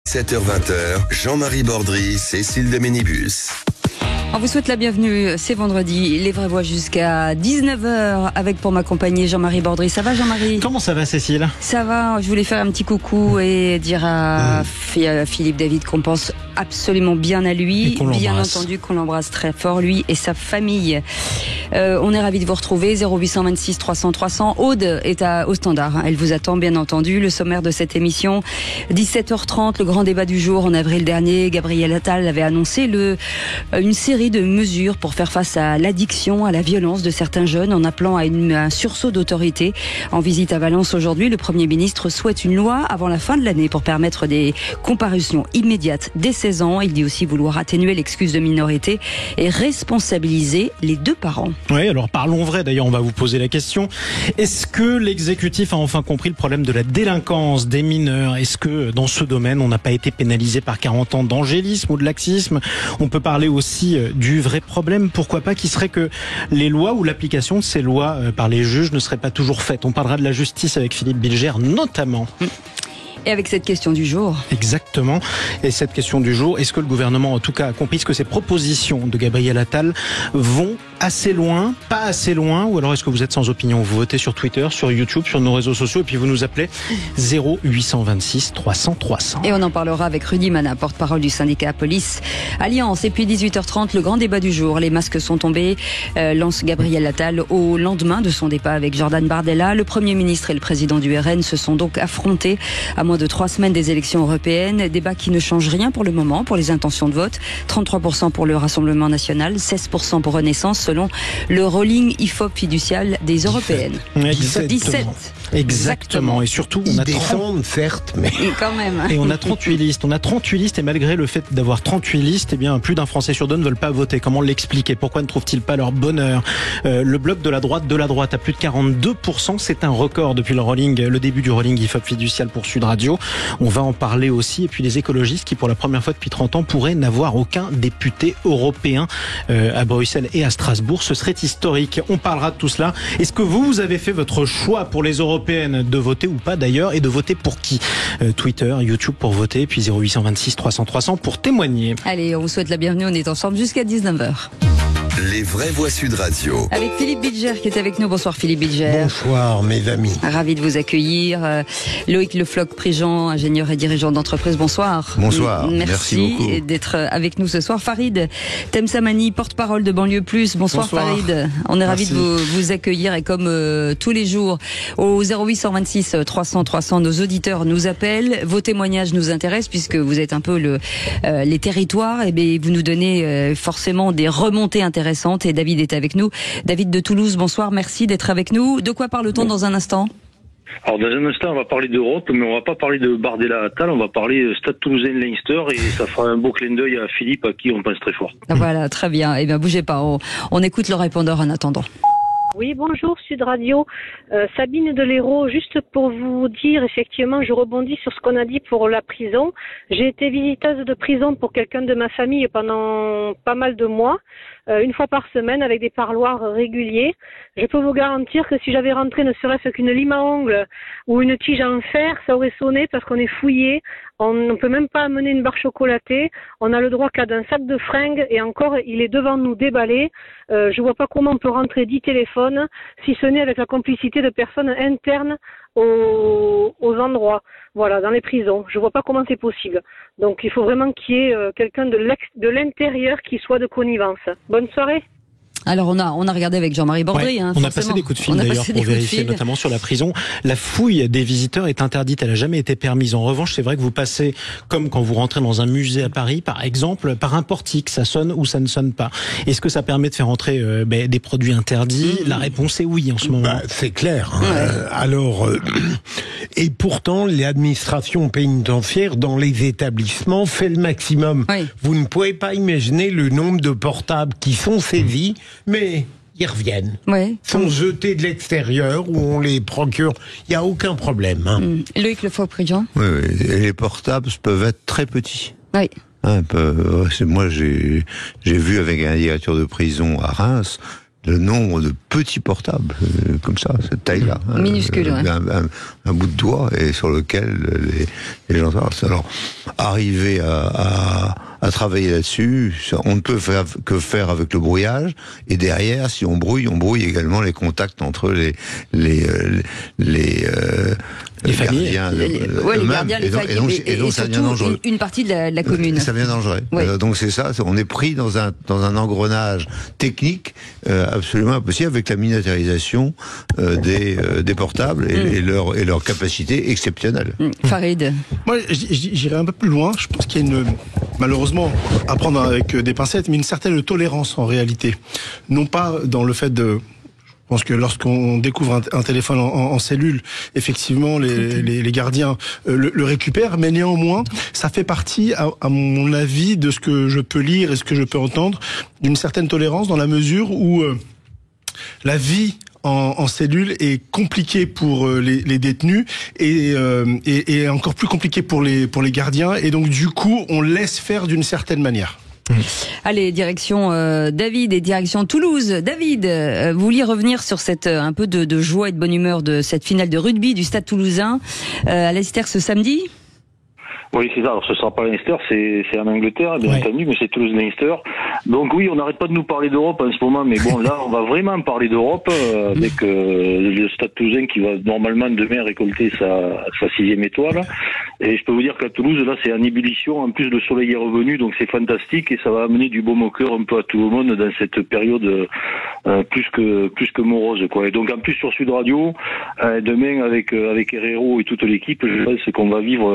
7h20, Jean-Marie Bordry, Cécile de Ménibus. On vous souhaite la bienvenue, c'est vendredi, les vraies voix jusqu'à 19h avec pour m'accompagner Jean-Marie Bordry. Ça va Jean-Marie ? Comment ça va Cécile ? Ça va, je voulais faire un petit coucou et dire à Philippe David qu'on pense absolument bien à lui, bien entendu qu'on l'embrasse très fort, lui et sa famille. On est ravis de vous retrouver, 0826 300 300. Aude est au standard, elle vous attend bien entendu. Le sommaire de cette émission, 17h30, le grand débat du jour. En avril dernier, Gabriel Attal avait annoncé une série de mesures pour faire face à l'addiction, à la violence de certains jeunes, en appelant à un sursaut d'autorité. En visite à Valence aujourd'hui, le Premier ministre souhaite une loi avant la fin de l'année pour permettre des comparutions immédiates dès 16 ans. Il dit aussi vouloir atténuer l'excuse de minorité et responsabiliser les deux parents. Oui, alors parlons vrai, d'ailleurs on va vous poser la question. Est-ce que l'exécutif a enfin compris le problème de la délinquance des mineurs ? Est-ce que dans ce domaine on n'a pas été pénalisé par 40 ans d'angélisme ou de laxisme ? On peut parler aussi du vrai problème, pourquoi pas, qui serait que les lois ou l'application de ces lois par les juges ne serait pas toujours faite. On parlera de la justice avec Philippe Bilger notamment. Et avec cette question du jour. Exactement. Et cette question du jour, est-ce que le gouvernement en tout cas a compris que ces propositions de Gabriel Attal vont assez loin, pas assez loin, ou alors est-ce que vous êtes sans opinion ? Vous votez sur Twitter, sur YouTube, sur nos réseaux sociaux et puis vous nous appelez 0826 300 300. Et on en parlera avec Rudy Mana, porte-parole du syndicat Police Alliance. Et puis 18h30, le grand débat du jour. Les masques sont tombés, lance Gabriel Attal au lendemain de son départ avec Jordan Bardella. Le Premier ministre et le président du RN se sont donc affrontés à moins de 3 semaines des élections européennes. Débat qui ne change rien pour le moment, pour les intentions de vote. 33% pour le Rassemblement national, 16% pour Renaissance, selon le rolling IFOP fiducial des européennes. 17. Exactement. Et surtout, on a 30, certes, mais quand même. Et on a 38 listes. On a 38 listes et malgré le fait d'avoir 38 listes, eh bien, plus d'un Français sur deux ne veulent pas voter. Comment l'expliquer ? Pourquoi ne trouvent-ils pas leur bonheur ? Le bloc de la droite à plus de 42%, c'est un record depuis le début du rolling IFOP fiducial pour Sud Radio. On va en parler aussi. Et puis les écologistes qui, pour la première fois depuis 30 ans, pourraient n'avoir aucun député européen à Bruxelles et à Strasbourg. Ce serait historique. On parlera de tout cela. Est-ce que vous avez fait votre choix pour les européennes de voter ou pas d'ailleurs, et de voter pour qui ? Twitter, YouTube pour voter, puis 0826 300 300 pour témoigner. Allez, on vous souhaite la bienvenue. On est ensemble jusqu'à 19h. Les vraies voix Sud Radio. Avec Philippe Bilger qui est avec nous. Bonsoir Philippe Bilger. Bonsoir mes amis. Ravi de vous accueillir. Loïc Lefloc-Prigent, ingénieur et dirigeant d'entreprise. Bonsoir. Bonsoir. Merci beaucoup d'être avec nous ce soir. Farid Temsamani, porte-parole de Banlieue Plus. Bonsoir. Farid. On est ravi de vous accueillir et comme tous les jours au 0826 300 300, nos auditeurs nous appellent. Vos témoignages nous intéressent puisque vous êtes un peu les territoires et bien vous nous donnez forcément des remontées intéressantes. Et David est avec nous. David de Toulouse, bonsoir, merci d'être avec nous. De quoi parle-t-on dans un instant ? Alors dans un instant, on va parler d'Europe, mais on va pas parler de Bardella Attal, on va parler Stade Toulousain-Leinster et ça fera un beau clin d'œil à Philippe, à qui on pense très fort. Voilà, très bien. Eh bien, bougez pas, on écoute le répondeur en attendant. Oui, bonjour Sud Radio, Sabine de l'Hérault, juste pour vous dire, effectivement, je rebondis sur ce qu'on a dit pour la prison. J'ai été visiteuse de prison pour quelqu'un de ma famille pendant pas mal de mois, une fois par semaine avec des parloirs réguliers. Je peux vous garantir que si j'avais rentré ne serait-ce qu'une lime à ongles ou une tige en fer, ça aurait sonné parce qu'on est fouillé. On ne peut même pas amener une barre chocolatée. On a le droit qu'à d'un sac de fringues et encore, il est devant nous déballé. Je vois pas comment on peut rentrer 10 téléphones, si ce n'est avec la complicité de personnes internes aux endroits, voilà, dans les prisons. Je vois pas comment c'est possible. Donc il faut vraiment qu'il y ait quelqu'un de l'intérieur qui soit de connivence. Bonne soirée. Alors on a regardé avec Jean-Marie Bordry. On a passé des coups de fil d'ailleurs pour vérifier notamment sur la prison. La fouille des visiteurs est interdite, elle n'a jamais été permise. En revanche, c'est vrai que vous passez, comme quand vous rentrez dans un musée à Paris par exemple, par un portique, ça sonne ou ça ne sonne pas. Est-ce que ça permet de faire entrer des produits interdits ? La réponse est oui en ce moment. C'est clair. Et pourtant, l'administration pénitentiaire dans les établissements fait le maximum. Oui. Vous ne pouvez pas imaginer le nombre de portables qui sont saisis, mais ils reviennent. Oui. Sont jetés de l'extérieur ou on les procure. Il n'y a aucun problème. Loïc Lefloc-Prigent. Oui, et les portables peuvent être très petits. Oui. Moi, j'ai vu avec un directeur de prison à Reims le nombre de petits portables, comme ça, cette taille-là. Minuscule, ouais. Un bout de doigt, et sur lequel les gens travaillent. Alors, arriver à travailler là-dessus, on ne peut que faire avec le brouillage, et derrière, si on brouille également les contacts entre les familles, les gardiens, les familles, et ça devient surtout dangereux. une partie de la commune. Ça devient dangereux. Ouais. Donc c'est ça, on est pris dans un engrenage technique absolument impossible, avec la miniaturisation des portables et leur capacité exceptionnelle. Farid. Moi, j'irais un peu plus loin. Je pense qu'il y a malheureusement, à prendre avec des pincettes, mais une certaine tolérance en réalité. Non pas dans le fait de... Je pense que lorsqu'on découvre un téléphone en cellule, effectivement, les gardiens le récupèrent, mais néanmoins, ça fait partie, à mon avis, de ce que je peux lire et ce que je peux entendre, d'une certaine tolérance, dans la mesure où la vie en cellule est compliquée pour les détenus et encore plus compliquée pour les gardiens, et donc du coup, on laisse faire d'une certaine manière. Allez, direction David et direction Toulouse. David, vous vouliez revenir sur cette un peu de joie et de bonne humeur de cette finale de rugby du Stade Toulousain à Leicester ce samedi? Oui, c'est ça. Alors, ce sera pas Leinster, c'est en Angleterre, bien entendu, mais c'est Toulouse-Leinster. Donc oui, on n'arrête pas de nous parler d'Europe en ce moment, mais bon, là, on va vraiment parler d'Europe avec le Stade Toulousain qui va normalement demain récolter sa 6e étoile. Et je peux vous dire qu'à Toulouse, là, c'est en ébullition. En plus, le soleil est revenu, donc c'est fantastique et ça va amener du baume au cœur un peu à tout le monde dans cette période plus que morose, quoi. Et donc en plus sur Sud Radio, demain avec Herrero et toute l'équipe, je pense qu'on va vivre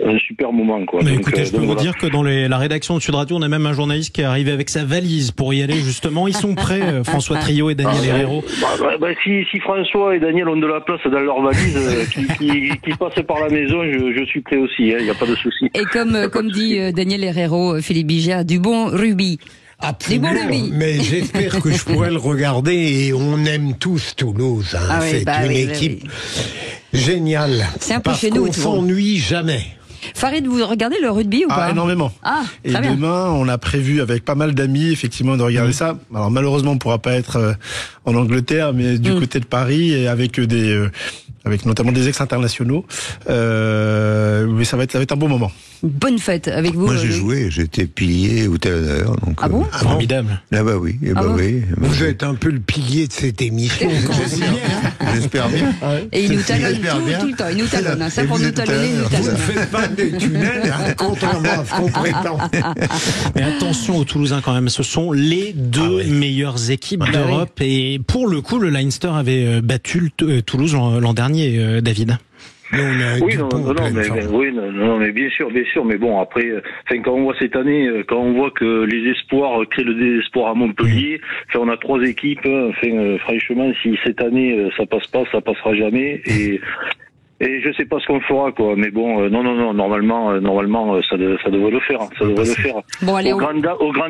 un super moment, quoi. Mais donc, écoutez, je peux vous dire que dans la rédaction de Sud Radio, on a même un journaliste qui est arrivé avec sa valise pour y aller, justement. Ils sont prêts, François Trio et Daniel Herrero. Si François et Daniel ont de la place dans leur valise, qui passent par la maison, je suis prêt aussi, il n'y a pas de souci. Et comme dit Daniel Herrero, Philippe Bigia, du bon rugby. Absolument, mais j'espère que je pourrai le regarder, et on aime tous Toulouse, hein. C'est une équipe géniale. C'est un peu parce chez nous, qu'on s'ennuie jamais. Farid, vous regardez le rugby ou pas? Énormément. Et demain, on a prévu avec pas mal d'amis, effectivement, de regarder ça. Alors malheureusement, on ne pourra pas être en Angleterre, mais du côté de Paris, et avec avec notamment des ex-internationaux. Mais ça va être un bon moment. Bonne fête avec vous. Moi, j'ai joué, j'étais pilier ou tel honneur. Donc, ah bon? Formidable. Ah bah oui, oui. Vous êtes un peu le pilier de cette émission. J'espère bien. Et il nous talonne tout le temps. Il nous talonne. Ça, pour nous talonner, il nous talonne. Vous ne faites pas des tunnels, contrairement à ce qu'on prétend. Mais attention aux Toulousains quand même. Ce sont les deux meilleures équipes d'Europe. Et pour le coup, le Leinster avait battu Toulouse l'an dernier, David. Oui, mais bien sûr, mais bon, après, quand on voit cette année, quand on voit que les espoirs créent le désespoir à Montpellier, on a 3 équipes, franchement, si cette année ça passe pas, ça passera jamais, et je sais pas ce qu'on fera, quoi. Mais bon, normalement, ça devrait le faire. Ça devrait le faire. Bon, allez, aux grandes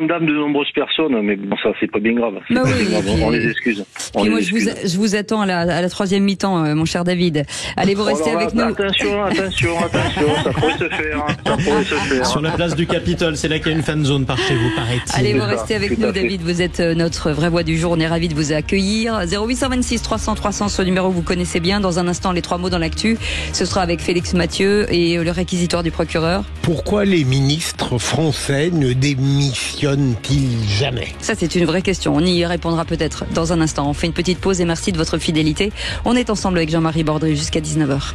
dames de nombreuses personnes, mais bon, ça, c'est pas bien grave. On les excuse. Moi, je vous attends à la 3e mi-temps, mon cher David. Allez, vous restez avec nous. Attention, ça pourrait se faire. Sur la place du Capitole, c'est là qu'il y a une fan zone par chez vous, paraît-il. Allez, vous restez avec nous, David. Vous êtes notre vraie voix du jour. On est ravis de vous accueillir. 0826 300 300, ce numéro vous connaissez bien. Dans un instant, les 3 mots dans l'actu. Ce sera avec Félix Mathieu et le réquisitoire du procureur. Pourquoi les ministres français ne démissionnent-ils jamais? Ça, c'est une vraie question. On y répondra peut-être dans un instant. On fait une petite pause et merci de votre fidélité. On est ensemble avec Jean-Marie Bordry jusqu'à 19h.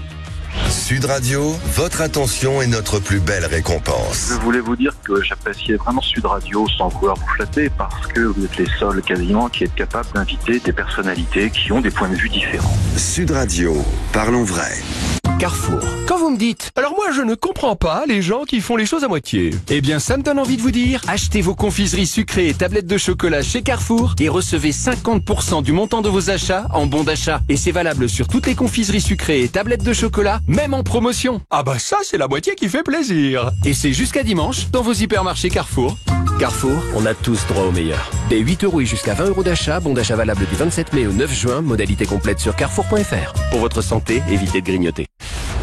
Sud Radio, votre attention est notre plus belle récompense. Je voulais vous dire que j'appréciais vraiment Sud Radio sans vouloir vous flatter, parce que vous êtes les seuls quasiment qui êtes capables d'inviter des personnalités qui ont des points de vue différents. Sud Radio, parlons vrai. Carrefour. Quand vous me dites « Alors moi je ne comprends pas les gens qui font les choses à moitié », eh bien ça me donne envie de vous dire « Achetez vos confiseries sucrées et tablettes de chocolat chez Carrefour et recevez 50% du montant de vos achats en bon d'achat. Et c'est valable sur toutes les confiseries sucrées et tablettes de chocolat, même en promotion. Ah bah ça c'est la moitié qui fait plaisir. Et c'est jusqu'à dimanche dans vos hypermarchés Carrefour. Carrefour, on a tous droit au meilleur. Dès 8 € et jusqu'à 20 € d'achat, bon d'achat valable du 27 mai au 9 juin, modalité complète sur carrefour.fr. Pour votre santé, évitez de grignoter.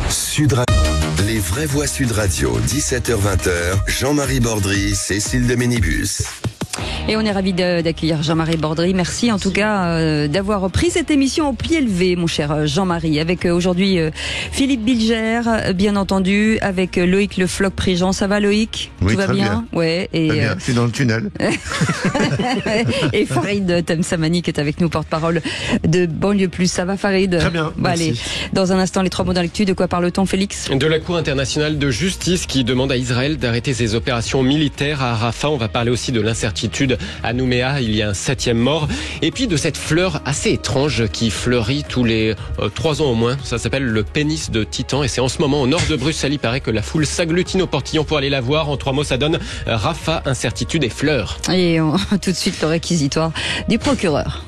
Sud Radio. Les vraies voix Sud Radio, 17h-20h, Jean-Marie Bordry, Cécile de Ménibus. Et on est ravis d'accueillir Jean-Marie Bordry. Merci en tout cas d'avoir pris cette émission au pied levé, mon cher Jean-Marie. Avec aujourd'hui Philippe Bilger, bien entendu, avec Loïc Le Floch-Prigent. Ça va, Loïc? Oui, tout va bien? Ouais. Et très bien. Je suis dans le tunnel. Et Farid Temsamani qui est avec nous, porte-parole de Banlieue Plus. Ça va, Farid? Très bien. Bon, allez, dans un instant, les 3 mots dans l'actu. De quoi parle-t-on, Félix? De la Cour internationale de justice qui demande à Israël d'arrêter ses opérations militaires à Rafah. On va parler aussi de l'incertitude à Nouméa. Il y a un 7e mort. Et puis de cette fleur assez étrange qui fleurit tous les 3 ans au moins. Ça s'appelle le pénis de Titan. Et c'est en ce moment au nord de Bruxelles. Il paraît que la foule s'agglutine au portillon pour aller la voir. En 3 mots, ça donne Rafah, incertitude et fleurs. Et tout de suite le réquisitoire du procureur.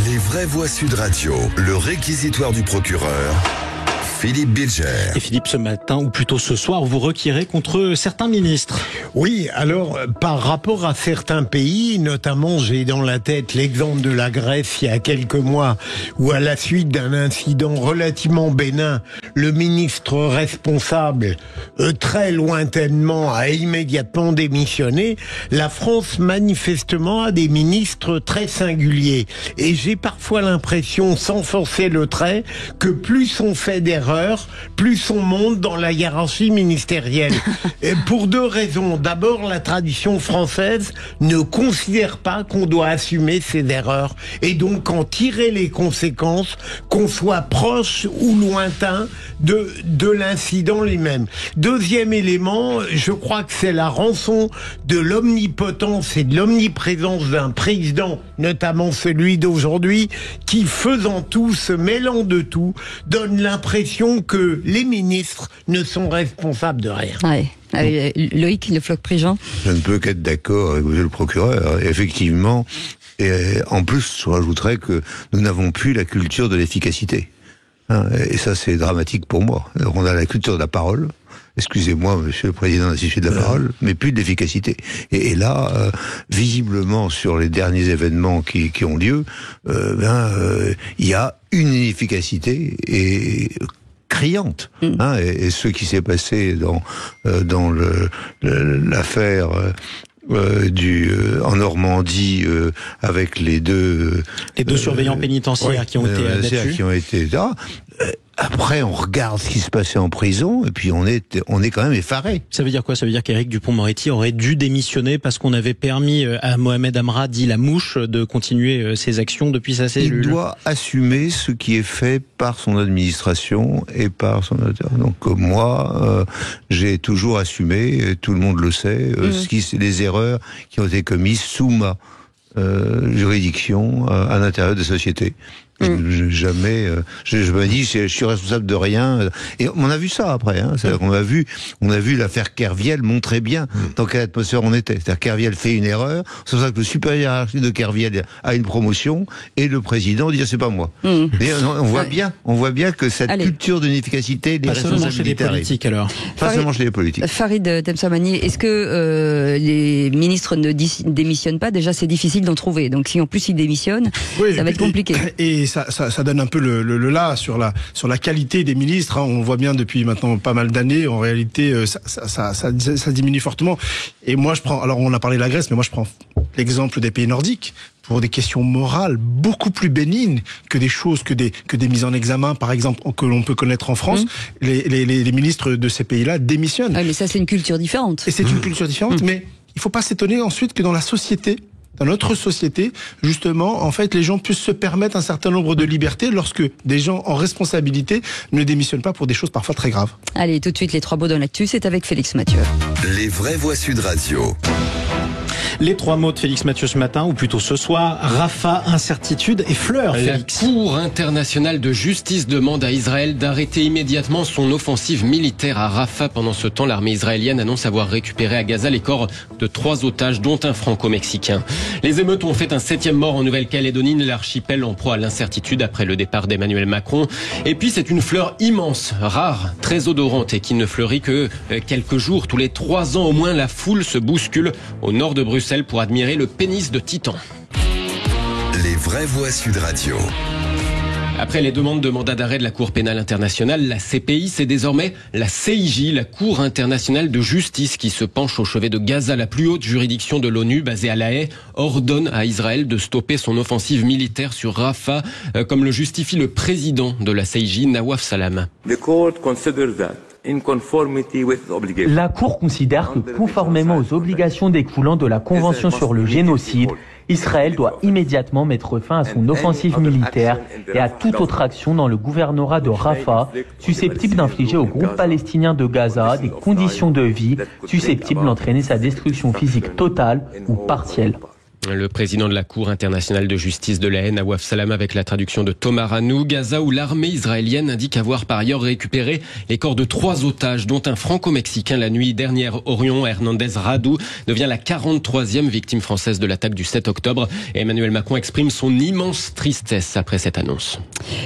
Les vraies voix Sud Radio, le réquisitoire du procureur. Philippe Bilger. Et Philippe, ce matin, ou plutôt ce soir, vous requérez contre certains ministres. Oui, alors, par rapport à certains pays, notamment, j'ai dans la tête l'exemple de la Grèce il y a quelques mois, où à la suite d'un incident relativement bénin, le ministre responsable, très lointainement, a immédiatement démissionné. La France, manifestement, a des ministres très singuliers. Et j'ai parfois l'impression, sans forcer le trait, que plus on fait d'erreurs, plus on monte dans la hiérarchie ministérielle. Et pour 2 raisons. D'abord, la tradition française ne considère pas qu'on doit assumer ses erreurs et donc en tirer les conséquences, qu'on soit proche ou lointain de l'incident lui-même. Deuxième élément, je crois que c'est la rançon de l'omnipotence et de l'omniprésence d'un président, notamment celui d'aujourd'hui, qui faisant tout, se mêlant de tout, donne l'impression que les ministres ne sont responsables de rien. Ouais. Loïc Le Floch-Prigent. Je ne peux qu'être d'accord avec le procureur. Effectivement, et en plus, je rajouterais que nous n'avons plus la culture de l'efficacité. Et ça, c'est dramatique pour moi. On a la culture de la parole. Excusez-moi, monsieur le président, d'assister de la parole, mais plus de l'efficacité. Et là, visiblement, sur les derniers événements qui ont lieu, il y a une inefficacité et criante. Et ce qui s'est passé dans l'affaire en Normandie avec les deux surveillants pénitentiaires qui ont été abattus. Après, on regarde ce qui se passait en prison, et puis on est quand même effaré. Ça veut dire quoi? Ça veut dire qu'Éric Dupond-Moretti aurait dû démissionner parce qu'on avait permis à Mohamed Amra, dit la mouche, de continuer ses actions depuis sa cellule. Il doit assumer ce qui est fait par son administration et par son auteur. Donc moi, j'ai toujours assumé, tout le monde le sait, les erreurs qui ont été commises sous ma juridiction à l'intérieur des sociétés. Je me dis, je suis responsable de rien. Et on a vu ça après. On a vu l'affaire Kerviel montrer bien dans quelle atmosphère on était. C'est-à-dire Kerviel fait une erreur. C'est pour ça que le supérieur hiérarchique de Kerviel a une promotion et le président dit c'est pas moi. Et on voit bien que cette culture de l'inefficacité, pas seulement chez les politiques alors. Pas seulement chez les politiques. Farid Temsamani, est-ce que les ministres ne démissionnent pas? Déjà, c'est difficile d'en trouver. Donc si en plus ils démissionnent, ça va être compliqué. Et ça donne un peu le là sur la qualité des ministres. On le voit bien depuis maintenant pas mal d'années. En réalité, ça diminue fortement. Et moi, alors on a parlé de la Grèce, mais moi je prends l'exemple des pays nordiques pour des questions morales beaucoup plus bénignes que des choses que des mises en examen, par exemple, que l'on peut connaître en France. Les ministres de ces pays-là démissionnent. Mais ça, c'est une culture différente. Et c'est une culture différente, mais il faut pas s'étonner ensuite que dans notre société, justement, en fait, les gens puissent se permettre un certain nombre de libertés lorsque des gens en responsabilité ne démissionnent pas pour des choses parfois très graves. Allez, tout de suite, les 3 mots dans l'actu, c'est avec Félix Mathieu. Les vraies voix Sud Radio. Les 3 mots de Félix Mathieu ce matin, ou plutôt ce soir, Rafah, incertitude et fleurs, Félix. La Cour internationale de justice demande à Israël d'arrêter immédiatement son offensive militaire à Rafah. Pendant ce temps, l'armée israélienne annonce avoir récupéré à Gaza les corps de 3 otages, dont un franco-mexicain. Les émeutes ont fait un 7e mort en Nouvelle-Calédonie, l'archipel en proie à l'incertitude après le départ d'Emmanuel Macron. Et puis c'est une fleur immense, rare, très odorante et qui ne fleurit que quelques jours. Tous les 3 ans au moins, la foule se bouscule au nord de Bruxelles pour admirer le pénis de Titan. Les vraies voix Sud Radio. Après les demandes de mandat d'arrêt de la Cour pénale internationale, la CPI, c'est désormais la CIJ, la Cour internationale de justice, qui se penche au chevet de Gaza. La plus haute juridiction de l'ONU, basée à La Haye, ordonne à Israël de stopper son offensive militaire sur Rafah, comme le justifie le président de la CIJ, Nawaf Salam. La Cour considère que, conformément aux obligations découlant de la Convention sur le génocide, Israël doit immédiatement mettre fin à son offensive militaire et à toute autre action dans le gouvernorat de Rafah susceptible d'infliger au groupe palestinien de Gaza des conditions de vie susceptibles d'entraîner sa destruction physique totale ou partielle. Le président de la Cour internationale de justice de La Haye, Nawaf Salam, avec la traduction de Thomas Ranou. Gaza, où l'armée israélienne indique avoir par ailleurs récupéré les corps de 3 otages, dont un franco-mexicain la nuit dernière. Orion Hernandez Radu devient la 43e victime française de l'attaque du 7 octobre. Et Emmanuel Macron exprime son immense tristesse après cette annonce.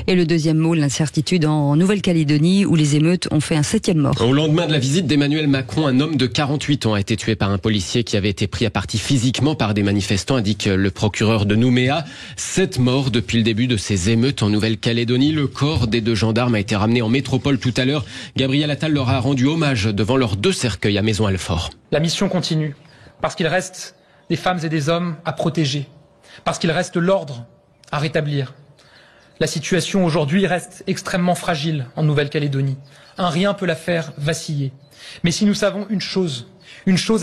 Et le deuxième mot, l'incertitude en Nouvelle-Calédonie, où les émeutes ont fait un 7e mort. Au lendemain de la visite d'Emmanuel Macron, un homme de 48 ans a été tué par un policier qui avait été pris à partie physiquement par des manifestants, indique le procureur de Nouméa. 7 morts depuis le début de ces émeutes en Nouvelle-Calédonie. Le corps des 2 gendarmes a été ramené en métropole tout à l'heure. Gabriel Attal leur a rendu hommage devant leurs 2 cercueils à Maisons-Alfort. La mission continue, parce qu'il reste des femmes et des hommes à protéger, parce qu'il reste l'ordre à rétablir. La situation aujourd'hui reste extrêmement fragile en Nouvelle-Calédonie. Un rien peut la faire vaciller. Mais si nous savons une chose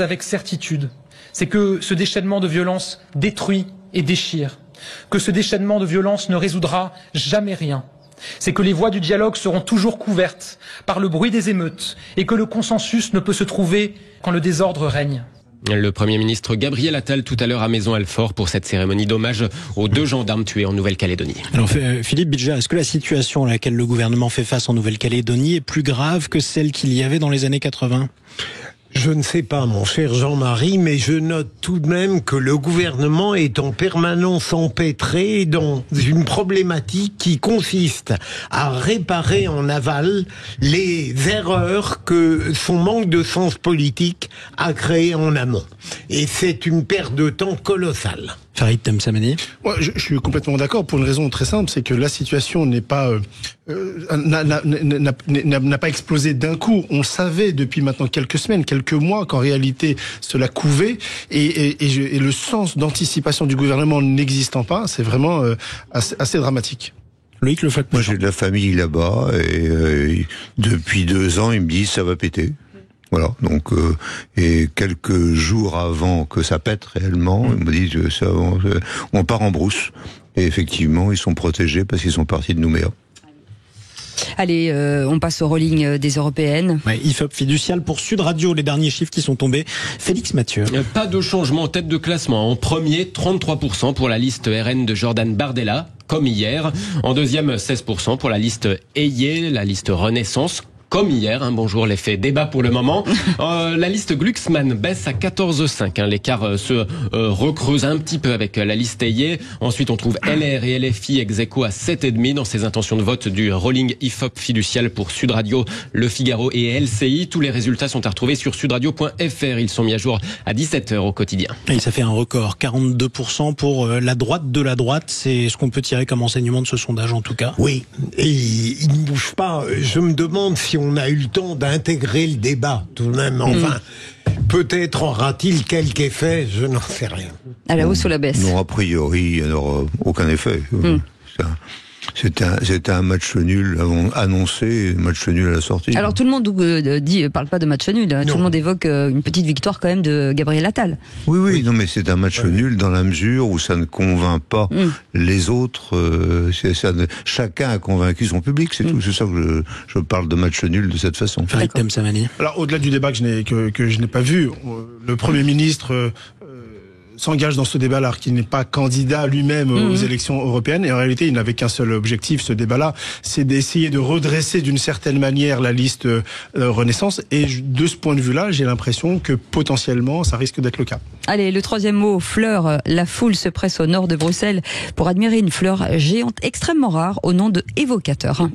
avec certitude, c'est que ce déchaînement de violence détruit et déchire, que ce déchaînement de violence ne résoudra jamais rien. C'est que les voies du dialogue seront toujours couvertes par le bruit des émeutes et que le consensus ne peut se trouver quand le désordre règne. Le Premier ministre Gabriel Attal tout à l'heure à Maisons-Alfort pour cette cérémonie d'hommage aux 2 gendarmes tués en Nouvelle-Calédonie. Alors Philippe Bidja, est-ce que la situation à laquelle le gouvernement fait face en Nouvelle-Calédonie est plus grave que celle qu'il y avait dans les années 80 ? Je ne sais pas, mon cher Jean-Marie, mais je note tout de même que le gouvernement est en permanence empêtré dans une problématique qui consiste à réparer en aval les erreurs que son manque de sens politique a créées en amont. Et c'est une perte de temps colossale. Farid Temsamani. Ouais, je suis complètement d'accord pour une raison très simple, c'est que la situation n'a pas explosé d'un coup. On savait depuis maintenant quelques semaines, quelques mois qu'en réalité cela couvait et le sens d'anticipation du gouvernement n'existant pas, c'est vraiment assez dramatique. Loïc Le Floch. Moi j'ai de la famille là-bas et depuis 2 ans ils me disent ça va péter. Voilà, donc et quelques jours avant que ça pète réellement, ils me disent on part en brousse. Et effectivement, ils sont protégés parce qu'ils sont partis de Nouméa. Allez, on passe au rolling des européennes. Ouais, IFOP fiducial pour Sud Radio, les derniers chiffres qui sont tombés. Félix Mathieu. Pas de changement en tête de classement. En premier, 33% pour la liste RN de Jordan Bardella, comme hier. En deuxième, 16% pour la liste Ayé, la liste Renaissance, comme hier. Bonjour, l'effet débat pour le moment. La liste Glucksmann baisse à 14,5. L'écart se recreuse un petit peu avec la liste Ayé. Ensuite, on trouve LR et LFI ex-aequo à 7,5 dans ces intentions de vote du rolling IFOP fiducial pour Sud Radio, Le Figaro et LCI. Tous les résultats sont à retrouver sur sudradio.fr. Ils sont mis à jour à 17h au quotidien. Et ça fait un record, 42% pour la droite de la droite. C'est ce qu'on peut tirer comme enseignement de ce sondage en tout cas. Oui, et il ne bouge pas. Je me demande si on a eu le temps d'intégrer le débat, tout de même. Enfin, peut-être aura-t-il quelque effet, je n'en sais rien. À la hausse ou la baisse? Non, a priori, il n'y aura aucun effet. C'était un match nul annoncé, match nul à la sortie. Alors tout le monde parle pas de match nul, tout le monde évoque une petite victoire quand même de Gabriel Attal. Oui, non mais c'est un match nul dans la mesure où ça ne convainc pas les autres. Chacun a convaincu son public, c'est tout. C'est ça que je parle de match nul de cette façon. Farid Temsamani. Alors au-delà du débat que je n'ai pas vu, le Premier ministre s'engage dans ce débat-là, qu'il n'est pas candidat lui-même aux élections européennes. Et en réalité, il n'avait qu'un seul objectif, ce débat-là, c'est d'essayer de redresser d'une certaine manière la liste Renaissance. Et de ce point de vue-là, j'ai l'impression que potentiellement, ça risque d'être le cas. Allez, le troisième mot, fleur. La foule se presse au nord de Bruxelles pour admirer une fleur géante extrêmement rare au nom de évocateur.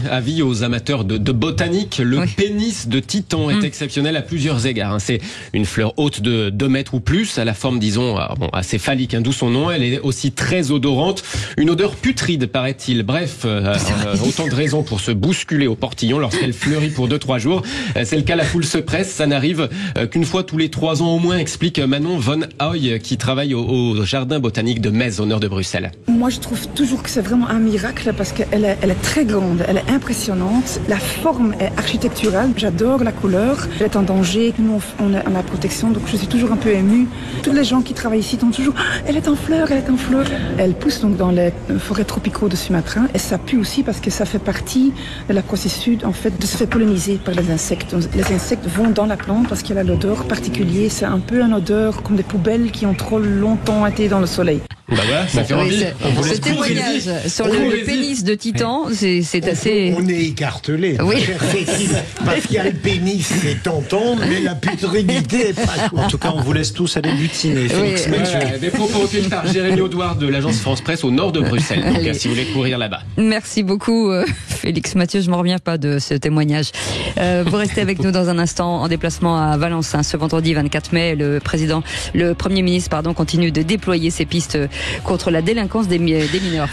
Avis aux amateurs de botanique, le pénis de Titan est exceptionnel à plusieurs égards. C'est une fleur haute de 2 mètres ou plus, à la forme, disons, façon assez phallique, d'où son nom. Elle est aussi très odorante, une odeur putride paraît-il. Bref, autant de raisons pour se bousculer au portillon lorsqu'elle fleurit pour 2-3 jours. C'est le cas, la foule se presse, ça n'arrive qu'une fois tous les 3 ans au moins, explique Manon von Hoy qui travaille au jardin botanique de Metz au nord de Bruxelles. Moi je trouve toujours que c'est vraiment un miracle parce qu'elle est très grande, elle est impressionnante, la forme est architecturale, j'adore la couleur, elle est en danger, nous on a la protection donc je suis toujours un peu émue. Tous les gens qui travaillent ici ont toujours elle est en fleurs, elle est en fleurs. Elle pousse donc dans les forêts tropicaux de Sumatra et ça pue aussi parce que ça fait partie de la processus en fait de se faire polliniser par les insectes. Les insectes vont dans la plante parce qu'elle a l'odeur particulière, c'est un peu une odeur comme des poubelles qui ont trop longtemps été dans le soleil. Bah voilà, ça fait envie. Ce témoignage sur le pénis de Titan, c'est assez... On est écartelé. Oui. Parce qu'il y a le pénis, c'est tentant, mais la putridité est pas quoi. En tout cas, on vous laisse tous aller butiner. Félix Mathieu. Des propos tenus par Jérémy Audouard de l'agence France Presse au nord de Bruxelles. Donc, si vous voulez courir là-bas. Merci beaucoup, Félix Mathieu. Je m'en reviens pas de ce témoignage. Vous restez avec nous dans un instant en déplacement à Valence. Ce vendredi 24 mai, le Premier ministre, continue de déployer ses pistes contre la délinquance des mineurs.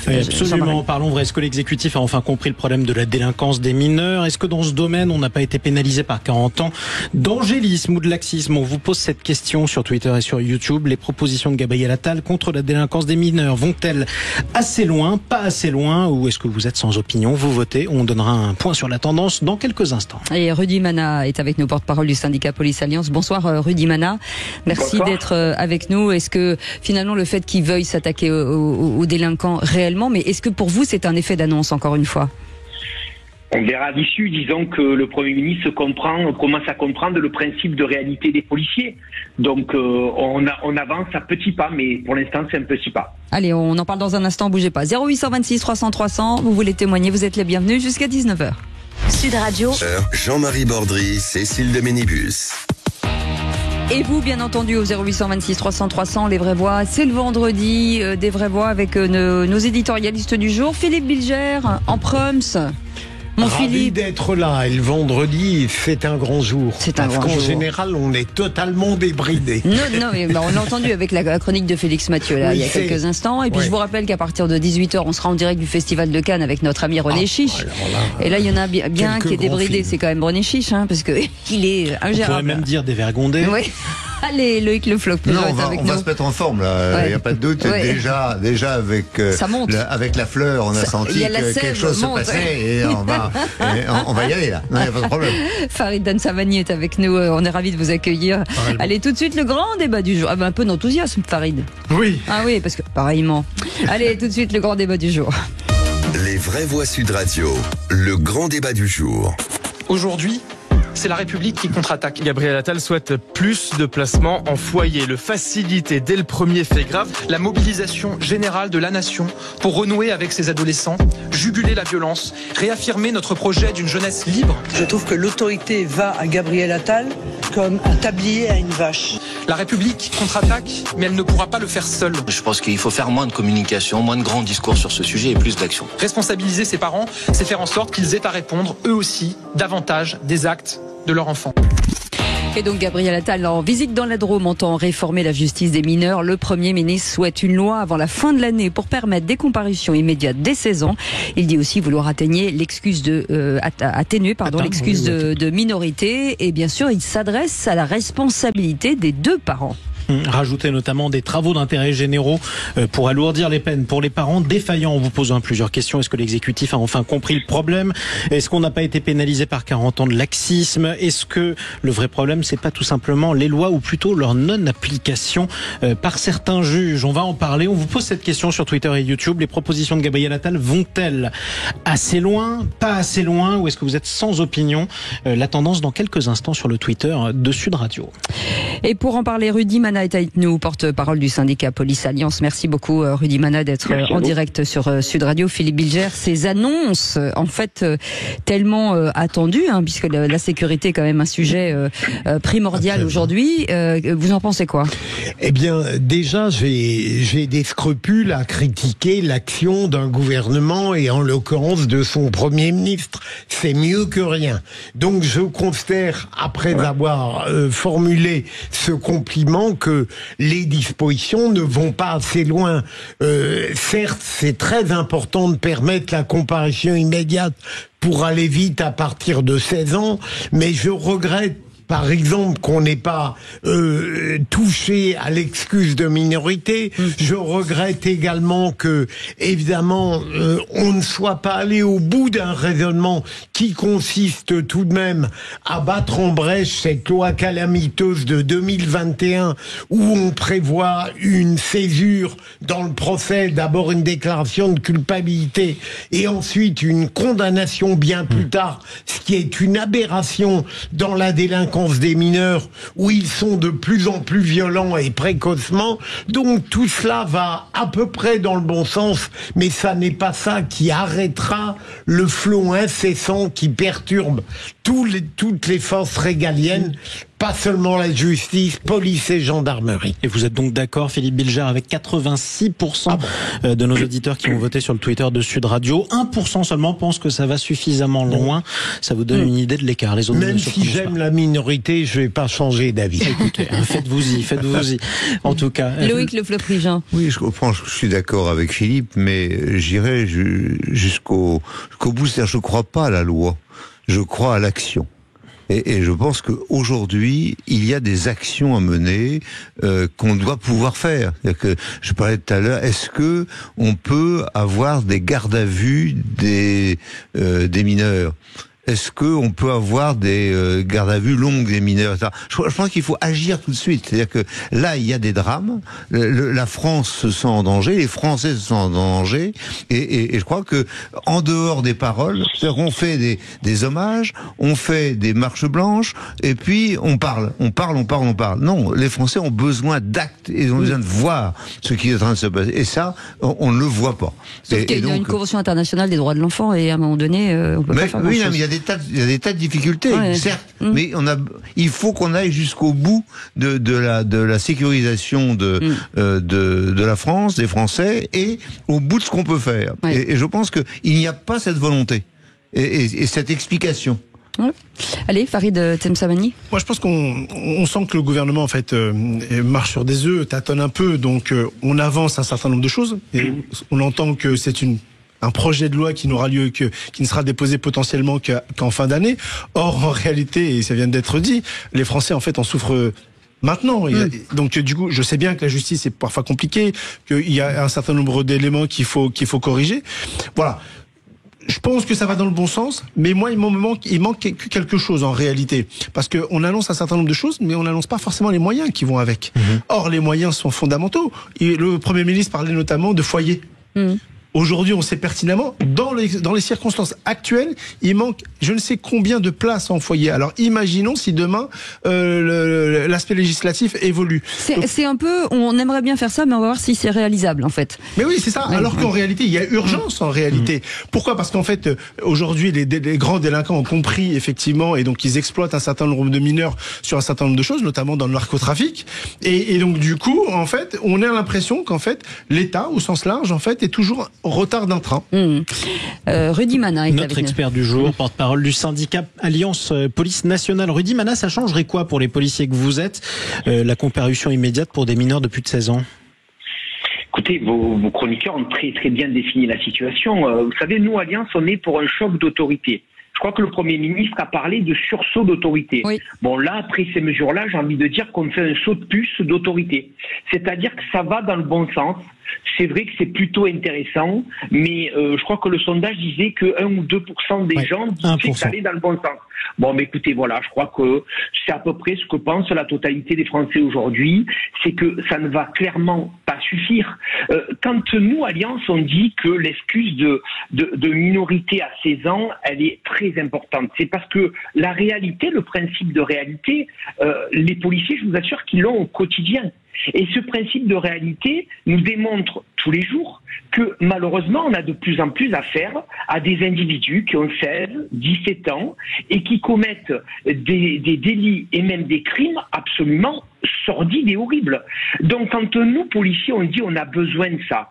Oui, absolument. Parlons vrai. Est-ce que l'exécutif a enfin compris le problème de la délinquance des mineurs? Est-ce que dans ce domaine, on n'a pas été pénalisé par 40 ans d'angélisme ou de laxisme? On vous pose cette question sur Twitter et sur YouTube. Les propositions de Gabriel Attal contre la délinquance des mineurs vont-elles assez loin, pas assez loin, ou est-ce que vous êtes sans opinion? Vous votez. On donnera un point sur la tendance dans quelques instants. Et Rudy Mana est avec nous, porte-parole du syndicat Police Alliance. Bonsoir Rudy Mana. Merci d'être avec nous. Est-ce que finalement le fait qu'il veuille s'attaquer aux délinquants réellement, mais est-ce que pour vous c'est un effet d'annonce encore une fois? On verra à l'issue. Disons que le Premier ministre commence à comprendre le principe de réalité des policiers. Donc on avance à petits pas, mais pour l'instant c'est un petit pas. Allez, on en parle dans un instant, bougez pas. 0826 300 300, vous voulez témoigner, vous êtes les bienvenus jusqu'à 19h. Sud Radio. Jean-Marie Bordry, Cécile de Ménibus. Et vous, bien entendu, au 0826 300 300, les vraies voix. C'est le vendredi des vraies voix avec nos éditorialistes du jour. Philippe Bilger, en Prums. Ravi d'être là. Et le vendredi, c'est un grand jour. Parce qu'en général, on est totalement débridé. Non, mais on l'a entendu avec la chronique de Félix Mathieu, là, il y a quelques instants. Et puis, je vous rappelle qu'à partir de 18h, on sera en direct du Festival de Cannes avec notre ami René Chiche. Et là, il y en a bien qui est débridé. C'est quand même René Chiche, parce que il est ingérable. On pourrait même dire dévergondé. Oui. Allez, Loïc Le Floch, on va se mettre en forme là. Il n'y a pas de doute. Ouais. Déjà avec avec la fleur, on a senti que quelque chose se passait et on va y aller là. Il n'y a pas de problème. Farid Dansavani est avec nous. On est ravis de vous accueillir. Allez, tout de suite le grand débat du jour. Un peu d'enthousiasme, Farid. Oui. Ah oui, parce que pareillement. Allez, tout de suite le grand débat du jour. Les vraies voix Sud Radio. Le grand débat du jour. Aujourd'hui, c'est la République qui contre-attaque. Gabriel Attal souhaite plus de placements en foyer, le faciliter dès le premier fait grave. La mobilisation générale de la nation pour renouer avec ses adolescents, juguler la violence, réaffirmer notre projet d'une jeunesse libre. Je trouve que l'autorité va à Gabriel Attal comme un tablier à une vache. La République contre-attaque, mais elle ne pourra pas le faire seule. Je pense qu'il faut faire moins de communication, moins de grands discours sur ce sujet et plus d'action. Responsabiliser ses parents, c'est faire en sorte qu'ils aient à répondre, eux aussi, davantage des actes de leur enfant. Et donc Gabriel Attal, en visite dans la Drôme, entend réformer la justice des mineurs. Le Premier ministre souhaite une loi avant la fin de l'année pour permettre des comparutions immédiates dès 16 ans. Il dit aussi vouloir atténuer l'excuse de minorité. Et bien sûr, il s'adresse à la responsabilité des deux parents. Rajouter notamment des travaux d'intérêt généraux pour alourdir les peines pour les parents défaillants. On vous pose plusieurs questions. Est-ce que l'exécutif a enfin compris le problème? Est-ce qu'on n'a pas été pénalisé par 40 ans de laxisme? Est-ce que le vrai problème, c'est pas tout simplement les lois ou plutôt leur non-application par certains juges? On va en parler. On vous pose cette question sur Twitter et YouTube. Les propositions de Gabriel Attal vont-elles assez loin, pas assez loin, ou est-ce que vous êtes sans opinion? La tendance dans quelques instants sur le Twitter de Sud Radio. Et pour en parler, Rudy Mana est avec nous, porte-parole du syndicat Police Alliance. Merci beaucoup Rudy Mana d'être en direct sur Sud Radio. Philippe Bilger, ces annonces en fait tellement attendues, puisque la sécurité est quand même un sujet primordial aujourd'hui. Vous en pensez quoi? Eh bien, déjà, j'ai des scrupules à critiquer l'action d'un gouvernement et en l'occurrence de son Premier ministre. C'est mieux que rien. Donc, je considère, après avoir formulé ce compliment, que les dispositions ne vont pas assez loin. Certes, c'est très important de permettre la comparution immédiate pour aller vite à partir de 16 ans, mais je regrette par exemple qu'on n'ait pas touché à l'excuse de minorité. Je regrette également que, évidemment, on ne soit pas allé au bout d'un raisonnement qui consiste tout de même à battre en brèche cette loi calamiteuse de 2021 où on prévoit une césure dans le procès, d'abord une déclaration de culpabilité et ensuite une condamnation bien plus tard, ce qui est une aberration dans la délinquance des mineurs où ils sont de plus en plus violents et précocement. Donc tout cela va à peu près dans le bon sens, mais ça n'est pas ça qui arrêtera le flot incessant qui perturbe toutes les forces régaliennes, pas seulement la justice, police et gendarmerie. Et vous êtes donc d'accord, Philippe Bilger, avec 86% de nos auditeurs qui ont voté sur le Twitter de Sud Radio. 1% seulement pensent que ça va suffisamment loin. Ça vous donne une idée de l'écart. Les autres Même si j'aime la minorité, je vais pas changer d'avis. Écoutez, faites-vous-y. En tout cas. Loïc Le Floprigent. Oui, je comprends, je suis d'accord avec Philippe, mais j'irai jusqu'au bout. C'est-à-dire, je ne crois pas à la loi. Je crois à l'action. Et je pense qu'aujourd'hui, il y a des actions à mener qu'on doit pouvoir faire. C'est-à-dire que je parlais tout à l'heure, est-ce que on peut avoir des gardes à vue des mineurs ? Est-ce qu'on peut avoir des gardes à vue longues des mineurs ? Je pense qu'il faut agir tout de suite. C'est-à-dire que là, il y a des drames. La France se sent en danger, les Français se sentent en danger. Et je crois que en dehors des paroles, c'est-à-dire qu'on fait des hommages, on fait des marches blanches, et puis on parle. Non, les Français ont besoin d'actes et ils ont besoin de voir ce qui est en train de se passer. Et ça, on ne le voit pas. Sauf qu'il y a une convention internationale des droits de l'enfant et à un moment donné, on peut pas faire grand-chose. Il y a des tas de difficultés, certes, mais il faut qu'on aille jusqu'au bout de la sécurisation de la France, des Français, et au bout de ce qu'on peut faire. Et je pense qu'il n'y a pas cette volonté et cette explication. Allez, Farid Temsamani. Moi, je pense qu'on sent que le gouvernement, en fait, marche sur des œufs, tâtonne un peu, donc on avance un certain nombre de choses, et on entend que c'est un projet de loi qui n'aura lieu qui ne sera déposé potentiellement qu'en fin d'année. Or, en réalité, et ça vient d'être dit, les Français, en fait, en souffrent maintenant. Donc, du coup, je sais bien que la justice est parfois compliquée, qu'il y a un certain nombre d'éléments qu'il faut corriger. Voilà. Je pense que ça va dans le bon sens, mais moi, il manque quelque chose en réalité. Parce qu'on annonce un certain nombre de choses, mais on n'annonce pas forcément les moyens qui vont avec. Or, les moyens sont fondamentaux. Et le Premier ministre parlait notamment de foyers. Aujourd'hui, on sait pertinemment, dans les circonstances actuelles, il manque je ne sais combien de places en foyer. Alors imaginons si demain l'aspect législatif évolue. C'est un peu, on aimerait bien faire ça, mais on va voir si c'est réalisable en fait. Mais oui, c'est ça. Alors qu'en réalité, il y a urgence en réalité. Pourquoi ? Parce qu'en fait, aujourd'hui, les grands délinquants ont compris effectivement, et donc ils exploitent un certain nombre de mineurs sur un certain nombre de choses, notamment dans le narcotrafic. Et donc du coup, en fait, on a l'impression qu'en fait, l'État, au sens large, en fait, est toujours au retard d'un train. Rudy Mana est notre expert du jour, porte-parole du syndicat Alliance Police Nationale. Rudy Mana, ça changerait quoi pour les policiers que vous êtes, la comparution immédiate pour des mineurs de plus de 16 ans ? Écoutez, vos chroniqueurs ont très très bien défini la situation. Vous savez, nous, Alliance, on est pour un choc d'autorité. Je crois que le Premier ministre a parlé de sursaut d'autorité. Bon, là, après ces mesures-là, j'ai envie de dire qu'on fait un saut de puce d'autorité. C'est-à-dire que ça va dans le bon sens. C'est vrai que c'est plutôt intéressant, mais je crois que le sondage disait que 1 ou 2% des gens disaient que ça allait dans le bon sens. Bon, mais écoutez, voilà, je crois que c'est à peu près ce que pense la totalité des Français aujourd'hui, c'est que ça ne va clairement pas suffire. Quand nous, Alliance, on dit que l'excuse de minorité à 16 ans, elle est très importante. C'est parce que la réalité, le principe de réalité, les policiers, je vous assure qu'ils l'ont au quotidien. Et ce principe de réalité nous démontre tous les jours que malheureusement on a de plus en plus affaire à des individus qui ont 16, 17 ans et qui commettent des délits et même des crimes absolument sordide et horrible. Donc quand nous, policiers, on dit on a besoin de ça,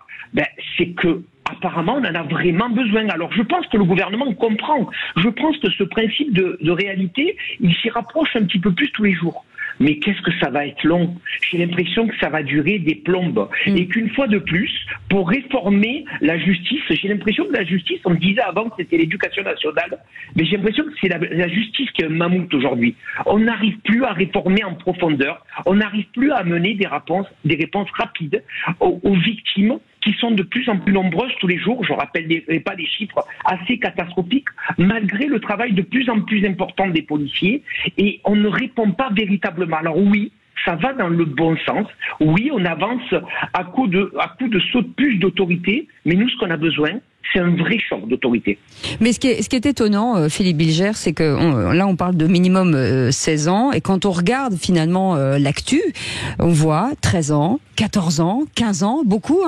c'est que apparemment, on en a vraiment besoin. Alors, je pense que le gouvernement comprend. Je pense que ce principe de réalité, il s'y rapproche un petit peu plus tous les jours. Mais qu'est-ce que ça va être long? J'ai l'impression que ça va durer des plombes. Et qu'une fois de plus, pour réformer la justice, j'ai l'impression que la justice, on disait avant que c'était l'éducation nationale, mais j'ai l'impression que c'est la justice qui est un mammouth aujourd'hui. On n'arrive plus à réformer en profondeur, on n'arrive plus à mener des réponses rapides aux victimes qui sont de plus en plus nombreuses tous les jours. Je ne rappellerai pas des chiffres assez catastrophiques, malgré le travail de plus en plus important des policiers, et on ne répond pas véritablement. Alors oui, ça va dans le bon sens. Oui, on avance à coup de saut de puce d'autorité, mais nous, ce qu'on a besoin, c'est un vrai choc d'autorité. Mais ce qui est étonnant, Philippe Bilger, c'est que là on parle de minimum 16 ans, et quand on regarde finalement l'actu, on voit 13 ans, 14 ans, 15 ans, beaucoup,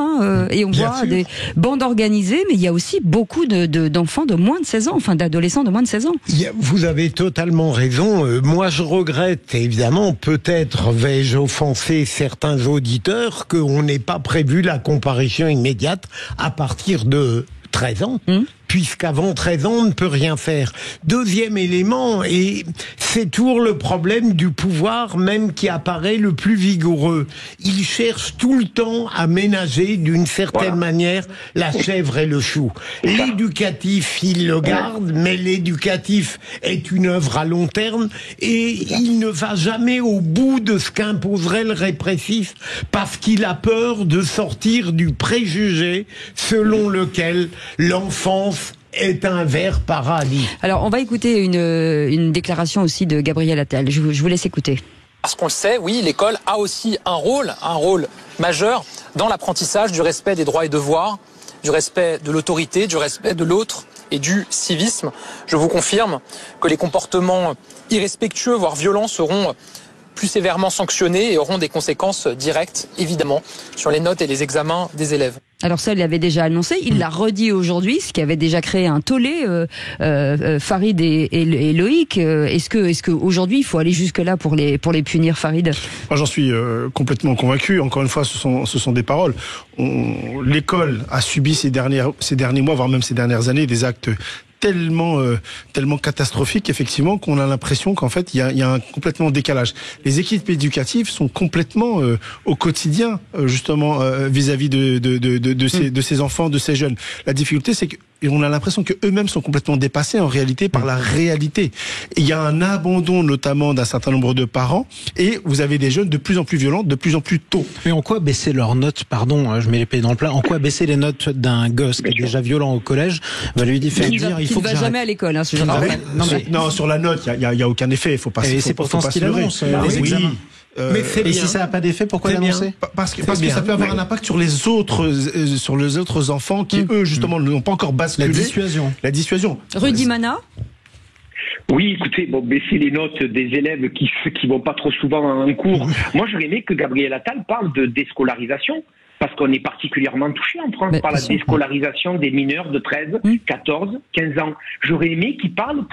et on voit des bandes organisées, mais il y a aussi beaucoup d'enfants de moins de 16 ans, enfin d'adolescents de moins de 16 ans. Vous avez totalement raison. Moi je regrette, évidemment, peut-être vais-je offenser certains auditeurs, qu'on n'ait pas prévu la comparution immédiate à partir de 13 ans, puisqu'avant 13 ans, on ne peut rien faire. Deuxième élément, et c'est toujours le problème du pouvoir même qui apparaît le plus vigoureux. Il cherche tout le temps à ménager d'une certaine manière la chèvre et le chou. L'éducatif, il le garde, mais l'éducatif est une œuvre à long terme et il ne va jamais au bout de ce qu'imposerait le répressif parce qu'il a peur de sortir du préjugé selon lequel l'enfance est un ver paradis. Alors, on va écouter une déclaration aussi de Gabriel Attal. Je vous laisse écouter. Parce qu'on le sait, oui, l'école a aussi un rôle majeur dans l'apprentissage du respect des droits et devoirs, du respect de l'autorité, du respect de l'autre et du civisme. Je vous confirme que les comportements irrespectueux, voire violents, seront plus sévèrement sanctionnés et auront des conséquences directes, évidemment, sur les notes et les examens des élèves. Alors ça, il l'avait déjà annoncé, il l'a redit aujourd'hui, ce qui avait déjà créé un tollé, Farid et Loïc. Est-ce que aujourd'hui il faut aller jusque là pour les punir, Farid? Moi, j'en suis complètement convaincu. Encore une fois, ce sont des paroles. L'école a subi ces derniers mois, voire même ces dernières années, des actes tellement catastrophique, effectivement, qu'on a l'impression qu'en fait, il y a un complètement décalage. Les équipes éducatives sont complètement au quotidien, justement, vis-à-vis de ces enfants, de ces jeunes. La difficulté, c'est qu'on a l'impression qu'eux-mêmes sont complètement dépassés, en réalité, par la réalité. Et il y a un abandon, notamment, d'un certain nombre de parents, et vous avez des jeunes de plus en plus violents, de plus en plus tôt. Mais en quoi baisser leurs notes, pardon, je mets les pieds dans le plat, en quoi baisser les notes d'un gosse qui est déjà violent au collège va lui faire dire il faut que j'arrête. Il ne va jamais à l'école, ce genre non, sur la note, il y a aucun effet. Faut pas. Et c'est pourtant ce qu'il annonce, les examens. Mais et si ça n'a pas d'effet, pourquoi l'annoncer? Parce que ça peut avoir un impact sur les autres enfants qui, eux, justement, n'ont pas encore basculé. La dissuasion. Rudy Mana? Oui, écoutez, baisser les notes des élèves qui vont pas trop souvent en cours. Moi, j'aurais aimé que Gabriel Attal parle de déscolarisation. Parce qu'on est particulièrement touché en France par la déscolarisation des mineurs de 13, 14, 15 ans. J'aurais aimé qu'il parle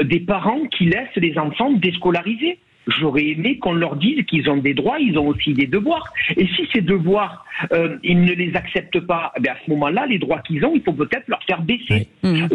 des parents qui laissent les enfants déscolarisés. J'aurais aimé qu'on leur dise qu'ils ont des droits, ils ont aussi des devoirs. Et si ces devoirs, ils ne les acceptent pas, à ce moment-là, les droits qu'ils ont, il faut peut-être leur faire baisser,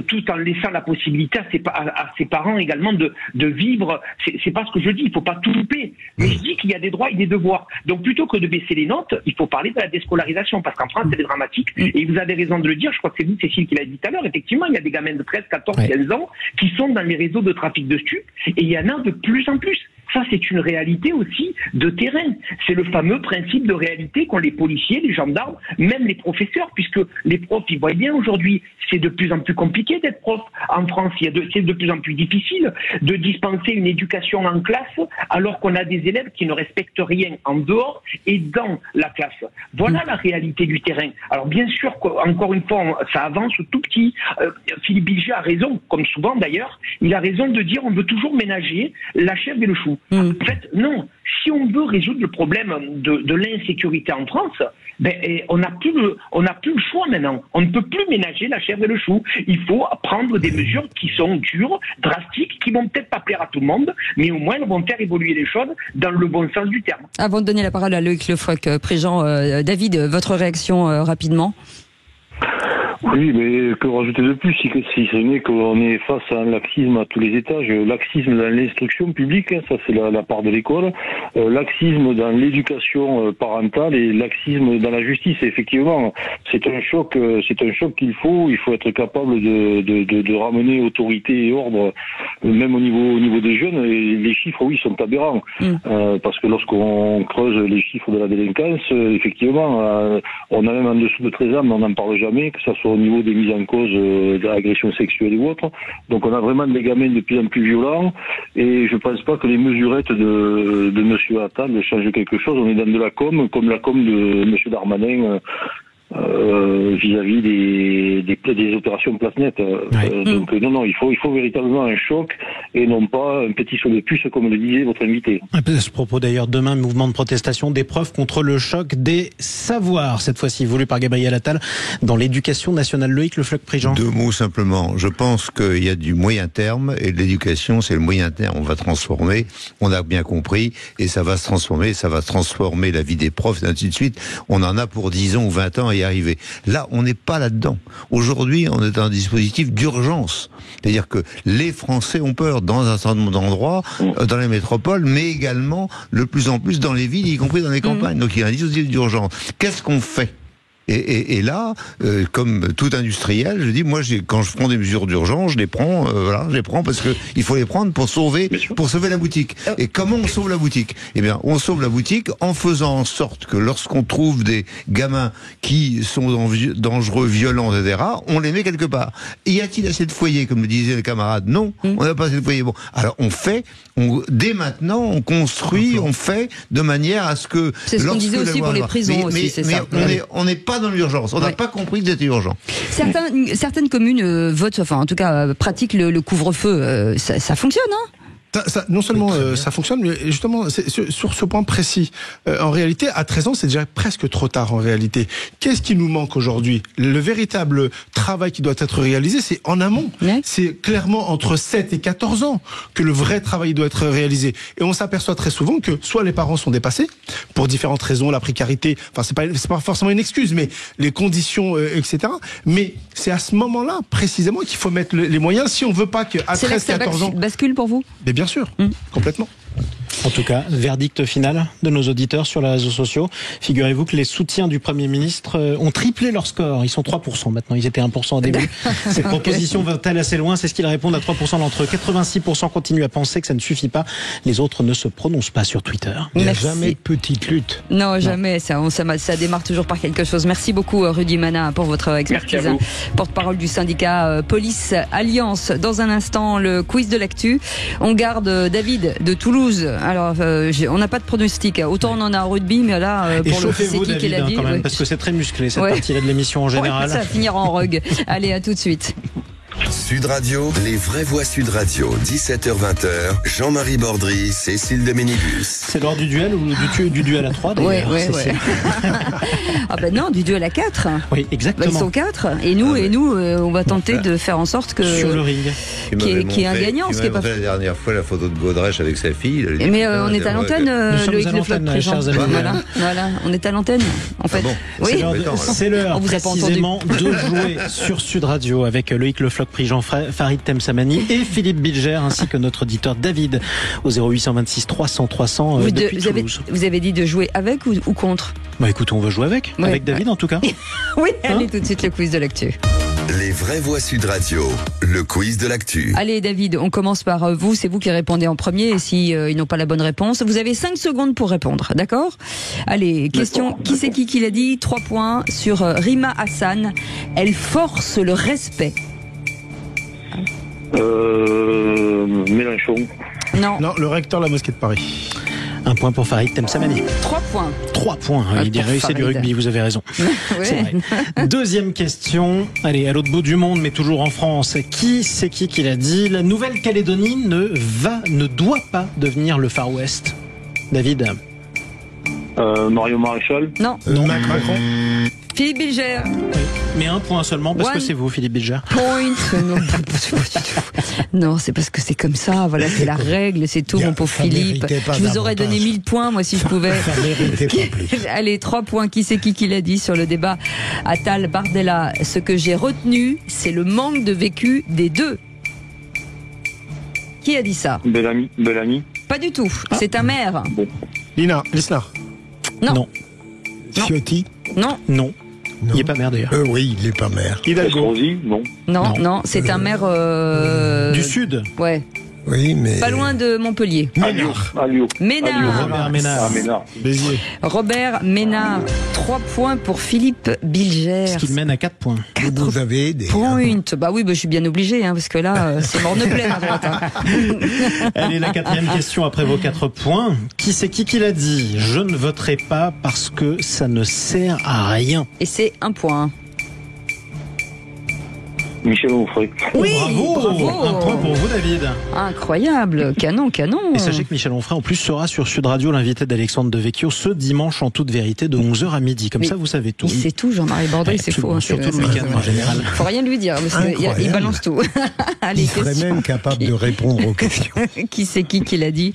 tout en laissant la possibilité à ses parents également de vivre. C'est pas ce que je dis, il faut pas tout couper. Mais je dis qu'il y a des droits et des devoirs. Donc plutôt que de baisser les notes, il faut parler de la déscolarisation, parce qu'en France, c'est dramatique. Et vous avez raison de le dire, je crois que c'est vous, Cécile, qui l'a dit tout à l'heure. Effectivement, il y a des gamins de 13, 14, 15 ans qui sont dans les réseaux de trafic de stupes, et il y en a de plus en plus. Ça, c'est une réalité aussi de terrain. C'est le fameux principe de réalité qu'ont les policiers, les gendarmes, même les professeurs, puisque les profs, ils voient bien aujourd'hui, c'est de plus en plus compliqué d'être prof en France. C'est de plus en plus difficile de dispenser une éducation en classe alors qu'on a des élèves qui ne respectent rien en dehors et dans la classe. Voilà la réalité du terrain. Alors bien sûr, encore une fois, ça avance tout petit. Philippe Bilger a raison, comme souvent d'ailleurs, il a raison de dire on veut toujours ménager la chèvre et le chou. En fait, non. Si on veut résoudre le problème de l'insécurité en France, on n'a plus le choix maintenant. On ne peut plus ménager la chèvre et le chou. Il faut prendre des mesures qui sont dures, drastiques, qui vont peut-être pas plaire à tout le monde, mais au moins elles vont faire évoluer les choses dans le bon sens du terme. Avant de donner la parole à Loïc Le Floch-Prigent, David, votre réaction rapidement? Oui, mais que rajouter de plus, si ce n'est qu'on est face à un laxisme à tous les étages. Laxisme dans l'instruction publique, ça c'est la part de l'école. Laxisme dans l'éducation parentale et laxisme dans la justice. Et effectivement, c'est un choc qu'il faut être capable de ramener autorité et ordre, même au niveau des jeunes. Et les chiffres, oui, sont aberrants. Parce que lorsqu'on creuse les chiffres de la délinquance, effectivement, on a même en dessous de 13 ans, mais on n'en parle jamais, que ça soit au niveau des mises en cause d'agressions sexuelles ou autres. Donc on a vraiment des gamins de plus en plus violents et je pense pas que les mesurettes de monsieur Attal changent quelque chose. On est dans de la com, comme la com de monsieur Darmanin vis-à-vis des opérations Place Net. Donc non, il faut véritablement un choc et non pas un petit saut de puce comme le disait votre invité. À ce propos d'ailleurs, demain, mouvement de protestation, des preuves contre le choc des savoirs, cette fois-ci voulu par Gabriel Attal dans l'éducation nationale. Loïc Le Floch-Prigent. 2 mots simplement. Je pense qu'il y a du moyen terme et l'éducation, c'est le moyen terme. On va transformer, on a bien compris, et ça va se transformer la vie des profs et ainsi de suite. On en a pour 10 ans ou 20 ans à y arriver. Là, on n'est pas là-dedans. Aujourd'hui, on est dans un dispositif d'urgence. C'est-à-dire que les Français ont peur dans un certain nombre d'endroits, dans les métropoles, mais également de plus en plus dans les villes, y compris dans les campagnes. Donc il y a un dispositif d'urgence. Qu'est-ce qu'on fait ? Et là, comme tout industriel, je dis, moi, quand je prends des mesures d'urgence, je les prends parce que il faut les prendre pour sauver la boutique. Et comment on sauve la boutique ? Eh bien, on sauve la boutique en faisant en sorte que lorsqu'on trouve des gamins qui sont dangereux, violents, etc., on les met quelque part. Y a-t-il assez de foyers, comme le disaient les camarades ? Non, on n'a pas assez de foyers. Bon, alors dès maintenant, on construit, on fait de manière à ce que... C'est ce qu'on disait aussi pour les prisons aussi, c'est ça. On n'est pas dans l'urgence. On n'a pas compris que c'était urgent. Certaines communes votent, enfin en tout cas pratiquent le couvre-feu. Ça fonctionne, hein ? Non seulement ça fonctionne, mais justement sur ce point précis, en réalité, à 13 ans, c'est déjà presque trop tard en réalité. Qu'est-ce qui nous manque aujourd'hui ? Le véritable travail qui doit être réalisé, c'est en amont. C'est clairement entre 7 et 14 ans que le vrai travail doit être réalisé. Et on s'aperçoit très souvent que soit les parents sont dépassés, pour différentes raisons, la précarité, enfin c'est pas forcément une excuse, mais les conditions, etc. Mais c'est à ce moment-là, précisément, qu'il faut mettre les moyens si on veut pas qu'à 13-14 ans... bascule pour vous ? Bien sûr, complètement. En tout cas, verdict final de nos auditeurs sur les réseaux sociaux. Figurez-vous que les soutiens du Premier ministre ont triplé leur score. Ils sont 3% maintenant. Ils étaient 1% au début. Cette proposition va-t-elle assez loin ? C'est ce qu'ils répondent à 3% d'entre eux. 86% continuent à penser que ça ne suffit pas. Les autres ne se prononcent pas sur Twitter. Il n'y a jamais de petite lutte. Non, jamais. Ça démarre toujours par quelque chose. Merci beaucoup, Rudy Mana, pour votre expertise. Porte-parole du syndicat Police Alliance. Dans un instant, le quiz de l'actu. On garde David de Toulouse. Alors, on n'a pas de pronostic. Autant on en a en rugby, mais là, pour le c'est qui l'a dit, quand même, parce que c'est très musclé cette partie-là de l'émission en général. Ça va finir en rug. Allez, à tout de suite. Sud Radio, les vraies voix Sud Radio, 17h-20h, Jean-Marie Bordry, Cécile Doménibus. C'est l'heure du duel ou du duel à 3 d'ailleurs. Oui. Ah ben non, du duel à 4. Oui, exactement. Ils sont 4 et nous, on va tenter de faire en sorte que sur le ring, qu'il y ait un gagnant. Ce qui est pas la dernière fois la photo de Godrèche avec sa fille. Mais on est à l'antenne, Loïc Le Floch-Prigent. Voilà, on est à l'antenne. En fait, oui. C'est l'heure précisément de jouer sur Sud Radio avec Loïc Le Floch-Prigent, Farid Temsamani et Philippe Bilger, ainsi que notre auditeur David au 0826 300 300 depuis Toulouse. Vous avez dit de jouer avec ou contre ? Bah écoute, on veut jouer avec David en tout cas. Oui, allez tout de suite le quiz de l'actu. Les vraies voix Sud Radio, le quiz de l'actu. Allez David, on commence par vous, c'est vous qui répondez en premier et si ils n'ont pas la bonne réponse, vous avez 5 secondes pour répondre, d'accord ? Allez, question, qui c'est qui l'a dit ? 3 points sur Rima Hassan, elle force le respect. Mélenchon. Non, le recteur de la mosquée de Paris. Un point pour Farid Temsamani. 3 points. 3 points. Il dirait c'est du rugby, vous avez raison. C'est vrai. Deuxième question. Allez, à l'autre bout du monde, mais toujours en France. C'est qui l'a dit? La Nouvelle-Calédonie ne doit pas devenir le Far West. David. Mario Maréchal. Non. Macron. Philippe Bilger. Oui. Mais un point seulement parce que c'est vous, Philippe Bilger. Point. Non, c'est parce que c'est comme ça. Voilà, c'est la règle, c'est tout, mon pauvre Philippe. Je vous aurais donné 1000 points, moi, si je pouvais. Allez, 3 points. Qui c'est qui l'a dit sur le débat Attal Bardella? Ce que j'ai retenu, c'est le manque de vécu des deux. Qui a dit ça? Bellamy. Pas du tout. C'est un maire. Bon. Lina Lisnard. Non. Ciotti. Non. Il n'est pas maire d'ailleurs. Oui, il n'est pas maire. Hidalgo. Non, c'est un maire du Sud. Ouais. Oui, mais... Pas loin de Montpellier. Ménard. Robert Ménard. Béziers. Robert Ménard. 3 points pour Philippe Bilger. Ce qui mène à 4 points. Vous avez des... Point. Bah oui, je suis bien obligé, parce que là, c'est morne pleine à droite. Allez, la 4e question après vos 4 points. Qui c'est qui l'a dit? Je ne voterai pas parce que ça ne sert à rien. Et c'est 1 point. Michel Onfray. Oui, bravo. 1 point pour vous, David. Incroyable, canon. Et sachez que Michel Onfray en plus sera sur Sud Radio, l'invité d'Alexandre Devecchio, ce dimanche en toute vérité de 11h à midi. Comme ça, vous savez tout. Il sait tout, Jean-Marie Bordry, c'est faux. Surtout le week-end en général. Faut rien lui dire, parce qu'il balance tout. Allez, il serait même capable de répondre aux questions. Qui c'est qui l'a dit?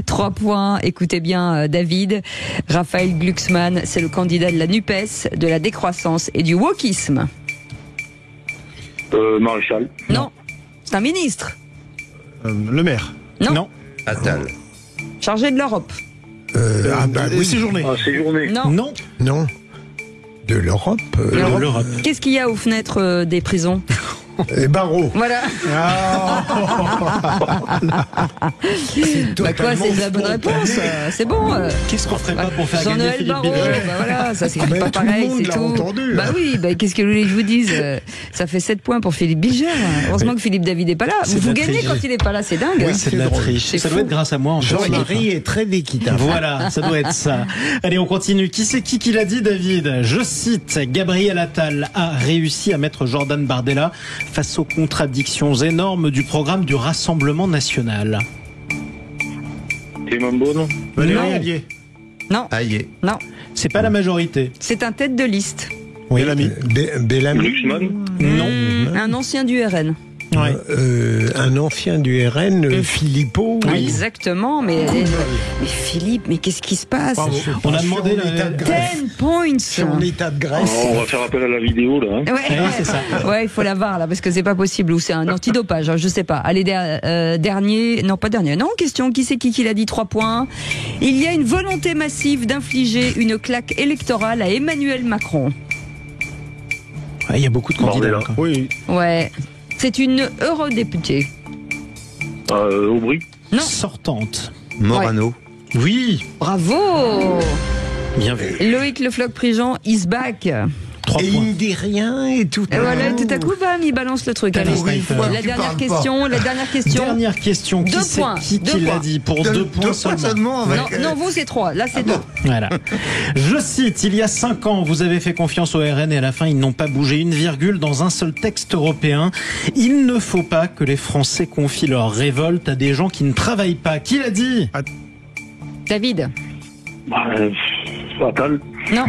3 points. Écoutez bien, David. Raphaël Glucksmann, c'est le candidat de la NUPES, de la décroissance et du wokisme. Maréchal. Non. C'est un ministre. Le maire. Non. Attal. Chargé de l'Europe. Séjourné. Séjourné. Non. De l'Europe. Qu'est-ce qu'il y a aux fenêtres des prisons? Les barreaux. Voilà. C'est la bonne réponse. C'est bon. Qu'est-ce qu'on ferait pas pour faire gagner Jean-Noël Philippe Barrault, Bilger? voilà, ça c'est pas pareil, c'est tout. Entendu, oui, qu'est-ce que vous voulez que je vous dise? Ça fait 7 points pour Philippe Bilger. Heureusement que Philippe David est pas là. Vous gagnez quand il est pas là, c'est dingue. Oui, c'est de la triche. Ça doit être grâce à moi. Jean-Marie est très équitable. Voilà, ça doit être ça. Allez, on continue. Qui c'est qui l'a dit, David? Je cite, Gabriel Attal a réussi à mettre Jordan Bardella face aux contradictions énormes du programme du Rassemblement National. Clément Beaune. Valérie Allier. Non. Non. C'est pas la majorité. C'est un tête de liste. Oui. Bellamy. Glucksmann. Non. Un ancien du RN. Ouais. Un ancien du RN, Philippot. Oui. Exactement, mais Philippe, mais qu'est-ce qui se passe? On a demandé 10 points. Sur l'état de Grèce. On va faire appel à la vidéo là. C'est ça. Ouais, il faut la voir là parce que c'est pas possible ou c'est un antidopage, je sais pas. Allez, question. Qui c'est qui l'a dit? 3 points. Il y a une volonté massive d'infliger une claque électorale à Emmanuel Macron. Il y a beaucoup de candidats. Oui. Ouais. C'est une eurodéputée. Aubry. Non. Sortante. Morano. Ouais. Oui. Bravo. Bien vu. Loïc Le Floch-Prigent is back. 3 et points. il ne dit rien et tout. Et voilà, tout à coup, bam, il balance le truc. Allez, la dernière question. Dernière question. Qui c'est qui l'a dit pour 2 points seulement? Non, vous c'est 3. Là, c'est 2. Voilà. Je cite, il y a 5 ans, vous avez fait confiance au RN et à la fin, ils n'ont pas bougé une virgule dans un seul texte européen. Il ne faut pas que les Français confient leur révolte à des gens qui ne travaillent pas. Qui l'a dit? David. Attal. Non.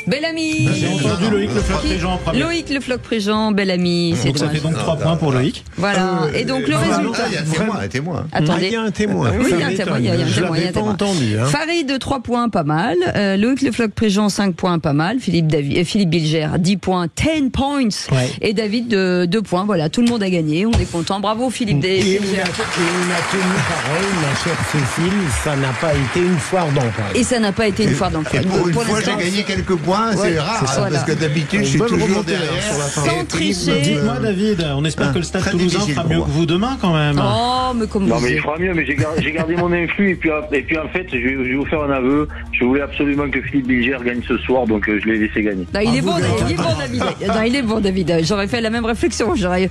Bellamy. J'ai entendu Loïc Le Floch-Prigent en premier. Loïc Le Floch-Prigent, Bellamy. Donc ça fait donc 3 points pour Loïc. Voilà. Et donc le résultat. Il y a un témoin. Attendez. Il y a un témoin. Oui, il y a un témoin. Je l'avais pas entendu. Farid, 3 points, pas mal. Loïc Le Floch-Prigent, 5 points, pas mal. Philippe Bilger, 10 points, 10 points. Ouais. Et David, 2 points. Voilà, tout le monde a gagné. On est content. Bravo Philippe Bilger. Et on a tenu parole, ma chère Cécile. Ça n'a pas été une foire d'emploi. Et ça n'a pas été une foire d'emploi. Pour une fois, j'ai gagné quelques points. moi, c'est rare, parce que d'habitude, je suis toujours derrière. Sans tricher. Dites-moi, David, on espère que le Stade Toulousain fera mieux que vous demain, quand même. Oh, mais comme non, mais il fera mieux, mais j'ai gardé mon influx, et puis en fait, je vais vous faire un aveu. Je voulais absolument que Philippe Bilger gagne ce soir, donc je l'ai laissé gagner. Non, il est bon, David. Non, il est bon, David. J'aurais fait la même réflexion. J'aurais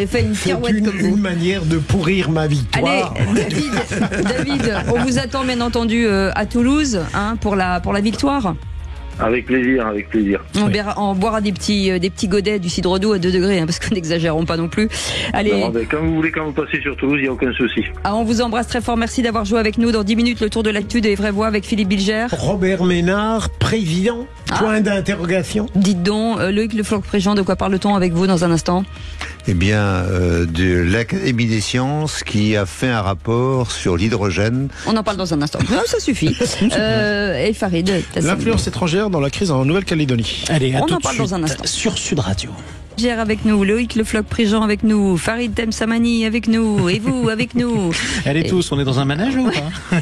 fait une pirouette comme vous. C'est une manière de pourrir ma victoire. Allez, David, on vous attend bien entendu à Toulouse, hein, pour la victoire. Avec plaisir, avec plaisir. On boira des petits godets du cidre doux à 2 degrés, hein, parce que n'exagérons pas non plus. Allez. Non, quand vous voulez, quand vous passez sur Toulouse, il n'y a aucun souci. On vous embrasse très fort. Merci d'avoir joué avec nous. Dans 10 minutes, le tour de l'actu des vraies voix avec Philippe Bilger. Robert Ménard, président. Point d'interrogation. Dites donc, Loïc Le Floch-Préjean, de quoi parle-t-on avec vous dans un instant? Eh bien, de l'Académie des sciences qui a fait un rapport sur l'hydrogène. On en parle dans un instant. Non, ça suffit. Et Farid, l'influence étrangère dans la crise en Nouvelle-Calédonie. Allez, on en parle dans un instant. Sur Sud Radio. Avec nous, Loïc Le Floch-Préjean avec nous, Farid Temsamani avec nous, et vous avec nous. Allez tous, on est dans un manège ou pas?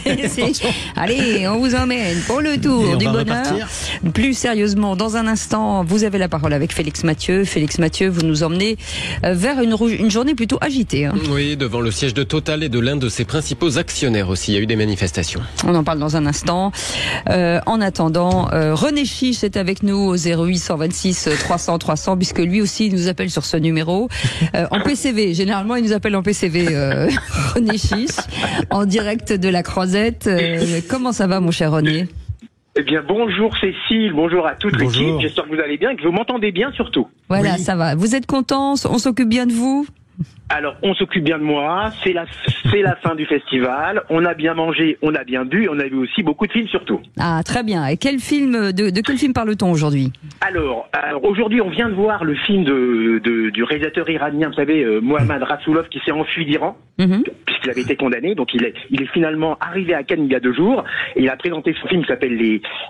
Allez, on vous emmène pour le tour du bonheur. Repartir. Plus sérieusement, dans un instant, vous avez la parole avec Félix Mathieu. Félix Mathieu, vous nous emmenez vers une journée plutôt agitée. Hein. Oui, devant le siège de Total et de l'un de ses principaux actionnaires aussi. Il y a eu des manifestations. On en parle dans un instant. En attendant, René Chiche est avec nous au 0826 300 300, puisque lui aussi il nous appelle sur ce numéro en PCV. Généralement, il nous appelle en PCV. René Chiche, en direct de la Croisette. Comment ça va, mon cher René? Eh bien, bonjour Cécile, bonjour à toute l'équipe. J'espère que vous allez bien et que vous m'entendez bien surtout. Voilà, oui. Ça va. Vous êtes content? On s'occupe bien de vous? Alors, on s'occupe bien de moi, c'est la fin du festival, on a bien mangé, on a bien bu, et on a vu aussi beaucoup de films surtout. Ah, très bien. Et quel film, de quel film parle-t-on aujourd'hui? Alors aujourd'hui, on vient de voir le film du réalisateur iranien, vous savez, Mohammad Rasoulov, qui s'est enfui d'Iran, puisqu'il avait été condamné. Donc il est finalement arrivé à Cannes il y a 2 jours, et il a présenté son film qui s'appelle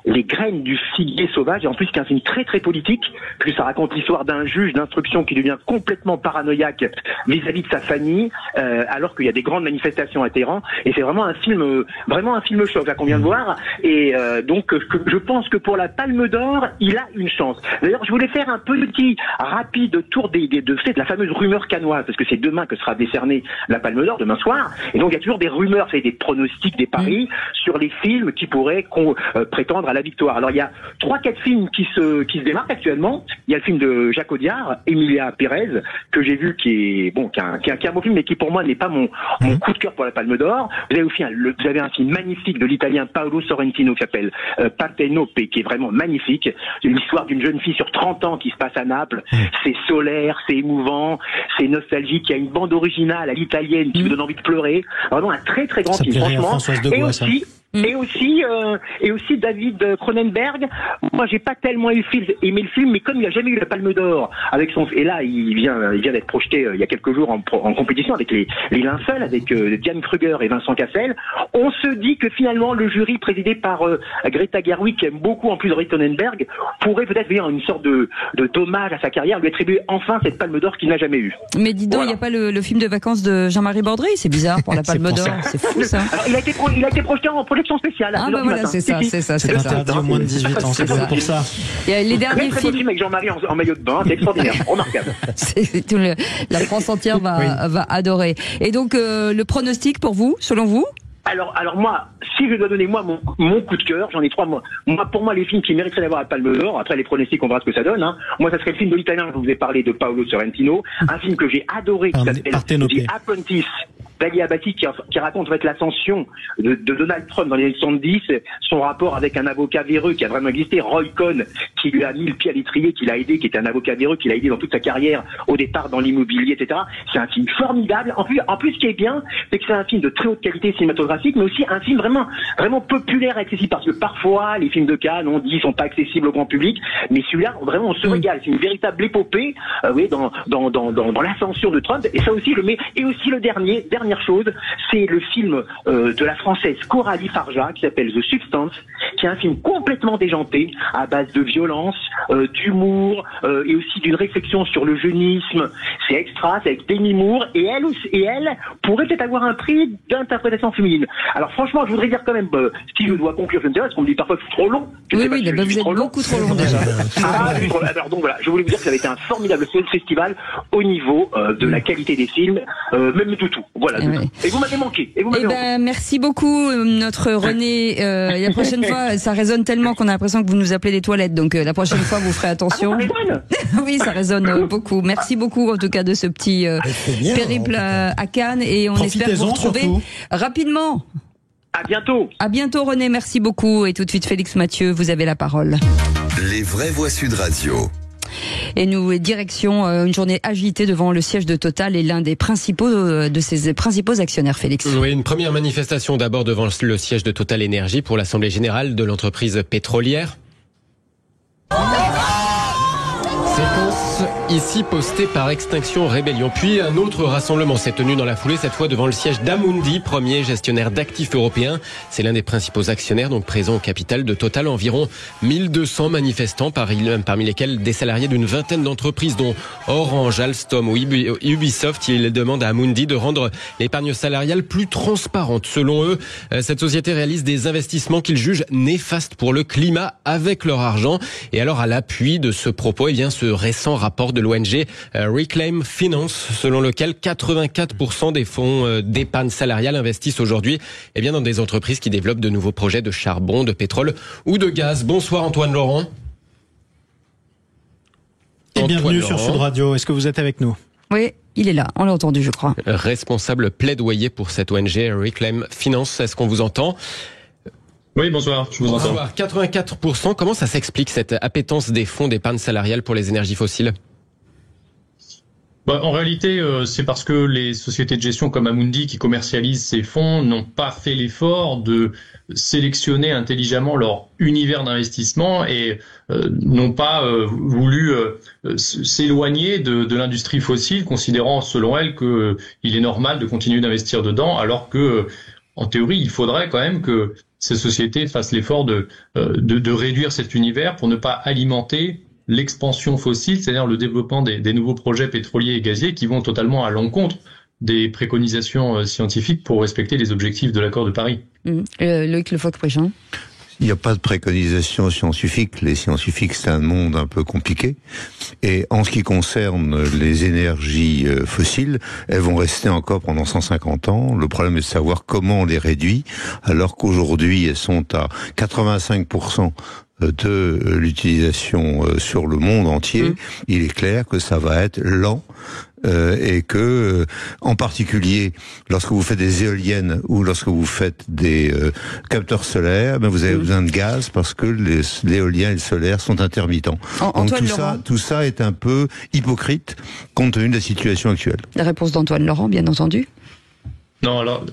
Les graines du figuier sauvage, et en plus qui est un film très très politique, puisque ça raconte l'histoire d'un juge d'instruction qui devient complètement paranoïaque vis-à-vis de sa famille, alors qu'il y a des grandes manifestations à Téhéran, et c'est vraiment un film choc là qu'on vient de voir, et donc je pense que pour la Palme d'Or, il a une chance. D'ailleurs, je voulais faire un petit rapide tour de la fameuse rumeur cannoise, parce que c'est demain que sera décernée la Palme d'Or, demain soir, et donc il y a toujours des rumeurs, c'est des pronostics, des paris sur les films qui pourraient prétendre à la victoire. Alors il y a 3-4 films qui se démarquent actuellement. Il y a le film de Jacques Audiard, Emilia Pérez, que j'ai vu, qui est un bon film, mais qui pour moi n'est pas mon coup de cœur pour la Palme d'Or. Vous avez un film magnifique de l'italien Paolo Sorrentino qui s'appelle Partenope, qui est vraiment magnifique. C'est l'histoire d'une jeune fille sur 30 ans qui se passe à Naples. C'est solaire, c'est émouvant, c'est nostalgique. Il y a une bande originale à l'italienne qui vous donne envie de pleurer. Vraiment un très très grand film, franchement. Et aussi David Cronenberg. Moi, j'ai pas tellement aimé le film, mais comme il a jamais eu la Palme d'Or et là, il vient d'être projeté il y a quelques jours en compétition avec les Linceuls, avec Diane Kruger et Vincent Cassel. On se dit que finalement, le jury présidé par Greta Gerwig, qui aime beaucoup en plus David Cronenberg, pourrait peut-être venir une sorte de dommage à sa carrière, lui attribuer enfin cette Palme d'Or qu'il n'a jamais eue. Mais dis donc, il n'y a pas le film de vacances de Jean-Marie Bordry? C'est bizarre pour la Palme d'Or. C'est fou, ça. Alors, il a été projeté en projection spéciale. Ah bah voilà, c'est ça. Interdit au moins de 18 ans, c'est pour ça. Il y a les derniers films avec Jean-Marie en maillot de bain, c'est extraordinaire, remarquable. La France entière va adorer. Et donc le pronostic pour vous, selon vous? Alors moi, si je dois donner mon coup de cœur, j'en ai 3 mois. Pour moi, les films qui mériteraient d'avoir la Palme d'Or, après les pronostics, on verra ce que ça donne. Hein. Moi, ça serait le film de l'italien, je vous ai parlé, de Paolo Sorrentino, un film que j'ai adoré, qui s'appelle The Apprentice, d'Ali Abati, qui raconte avec l'ascension de Donald Trump dans les années 70, son rapport avec un avocat véreux qui a vraiment existé, Roy Cohn, qui lui a mis le pied à l'étrier, qui l'a aidé, qui était un avocat véreux, qui l'a aidé dans toute sa carrière, au départ dans l'immobilier, etc. C'est un film formidable. En plus, ce qui est bien, c'est que c'est un film de très haute qualité cinématographique, mais aussi un film vraiment populaire et accessible, parce que parfois, les films de Cannes, on dit, sont pas accessibles au grand public, mais celui-là, vraiment, on se régale. C'est une véritable épopée, dans l'ascension de Trump, et ça aussi, et aussi le dernier dernière chose, c'est le film de la française Coralie Farja qui s'appelle The Substance, qui est un film complètement déjanté, à base de violence, d'humour et aussi d'une réflexion sur le jeunisme. C'est extra, c'est avec Demi Moore, et elle pourrait peut-être avoir un prix d'interprétation féminine. Alors franchement, je voudrais dire quand même, si je dois conclure, je ne sais pas, parce qu'on me dit parfois que je suis trop long. Oui, vous êtes beaucoup trop long déjà. Alors donc voilà, je voulais vous dire que ça avait été un formidable festival au niveau de la qualité des films, même de tout. Voilà. Et vous m'avez manqué. Merci beaucoup, notre René. La prochaine fois, ça résonne tellement qu'on a l'impression que vous nous appelez des toilettes. Donc la prochaine fois, vous ferez attention. Oui, ça résonne beaucoup. Merci beaucoup en tout cas de ce petit périple à Cannes, et on espère vous retrouver rapidement. À bientôt. À bientôt René, merci beaucoup. Et tout de suite Félix Mathieu, vous avez la parole. Les vraies voix Sud Radio. Et nous, direction une journée agitée devant le siège de Total et l'un des principaux de ses principaux actionnaires, Félix. Oui, une première manifestation d'abord devant le siège de Total Énergie pour l'Assemblée Générale de l'entreprise pétrolière. Séquence ici postée par Extinction Rébellion. Puis un autre rassemblement s'est tenu dans la foulée, cette fois devant le siège d'Amundi, premier gestionnaire d'actifs européens. C'est l'un des principaux actionnaires, donc présent au capital de Total. Environ 1200 manifestants, parmi lesquels des salariés d'une vingtaine d'entreprises, dont Orange, Alstom ou Ubisoft. Ils demandent à Amundi de rendre l'épargne salariale plus transparente. Selon eux, cette société réalise des investissements qu'ils jugent néfastes pour le climat avec leur argent. Et alors, à l'appui de ce propos, ce récent rapport de l'ONG Reclaim Finance, selon lequel 84% des fonds d'épargne salariale investissent aujourd'hui dans des entreprises qui développent de nouveaux projets de charbon, de pétrole ou de gaz. Bonsoir Antoine Laurent. Et bienvenue sur Sud Radio. Est-ce que vous êtes avec nous ? Oui, il est là, on l'a entendu je crois. Responsable plaidoyer pour cette ONG Reclaim Finance, est-ce qu'on vous entend ? Oui, bonsoir, je vous entends. 84%, comment ça s'explique cette appétence des fonds d'épargne salariale pour les énergies fossiles ? En réalité, c'est parce que les sociétés de gestion comme Amundi qui commercialisent ces fonds n'ont pas fait l'effort de sélectionner intelligemment leur univers d'investissement et n'ont pas voulu s'éloigner de l'industrie fossile, considérant selon elles qu'il est normal de continuer d'investir dedans, alors que en théorie, il faudrait quand même que ces sociétés fassent l'effort de réduire cet univers pour ne pas alimenter l'expansion fossile, c'est-à-dire le développement des nouveaux projets pétroliers et gaziers qui vont totalement à l'encontre des scientifiques pour respecter les objectifs de l'accord de Paris. Loïc Lefoc-Préjean. Il n'y a pas de préconisation scientifique. Les scientifiques, c'est un monde un peu compliqué. Et en ce qui concerne les énergies fossiles, elles vont rester encore pendant 150 ans. Le problème est de savoir comment on les réduit, alors qu'aujourd'hui, elles sont à 85% de l'utilisation sur le monde entier. Il est clair que ça va être lent. Et que, en particulier, lorsque vous faites des éoliennes ou lorsque vous faites des capteurs solaires, vous avez besoin de gaz parce que l'éolien et le solaire sont intermittents. Donc tout ça est un peu hypocrite compte tenu de la situation actuelle. La réponse d'Antoine Laurent, bien entendu. Non, alors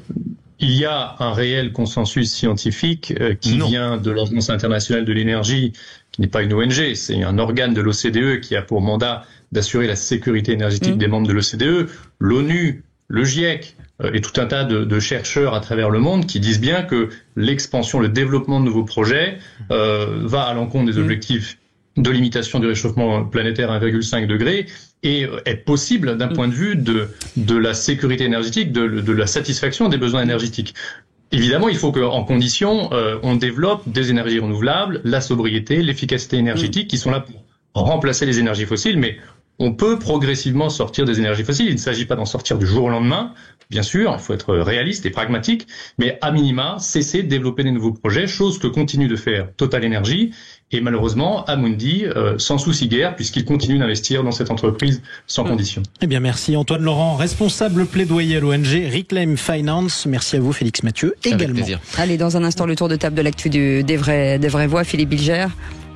il y a un réel consensus scientifique qui vient de l'Agence internationale de l'énergie, qui n'est pas une ONG, c'est un organe de l'OCDE qui a pour mandat d'assurer la sécurité énergétique des membres de l'OCDE, l'ONU, le GIEC et tout un tas de chercheurs à travers le monde qui disent bien que l'expansion, le développement de nouveaux projets va à l'encontre des objectifs de limitation du réchauffement planétaire à 1,5 degré et est possible d'un point de vue de la sécurité énergétique, de la satisfaction des besoins énergétiques. Évidemment, il faut qu'en condition, on développe des énergies renouvelables, la sobriété, l'efficacité énergétique qui sont là pour remplacer les énergies fossiles, mais on peut progressivement sortir des énergies fossiles. Il ne s'agit pas d'en sortir du jour au lendemain, bien sûr, il faut être réaliste et pragmatique, mais à minima, cesser de développer des nouveaux projets, chose que continue de faire Total Energy, et malheureusement, Amundi s'en soucie guère, puisqu'il continue d'investir dans cette entreprise sans condition. Eh bien, merci Antoine Laurent, responsable plaidoyer à l'ONG Reclaim Finance. Merci à vous Félix Mathieu également. Allez, dans un instant, le tour de table de l'actu des vraies voix, Philippe Bilger.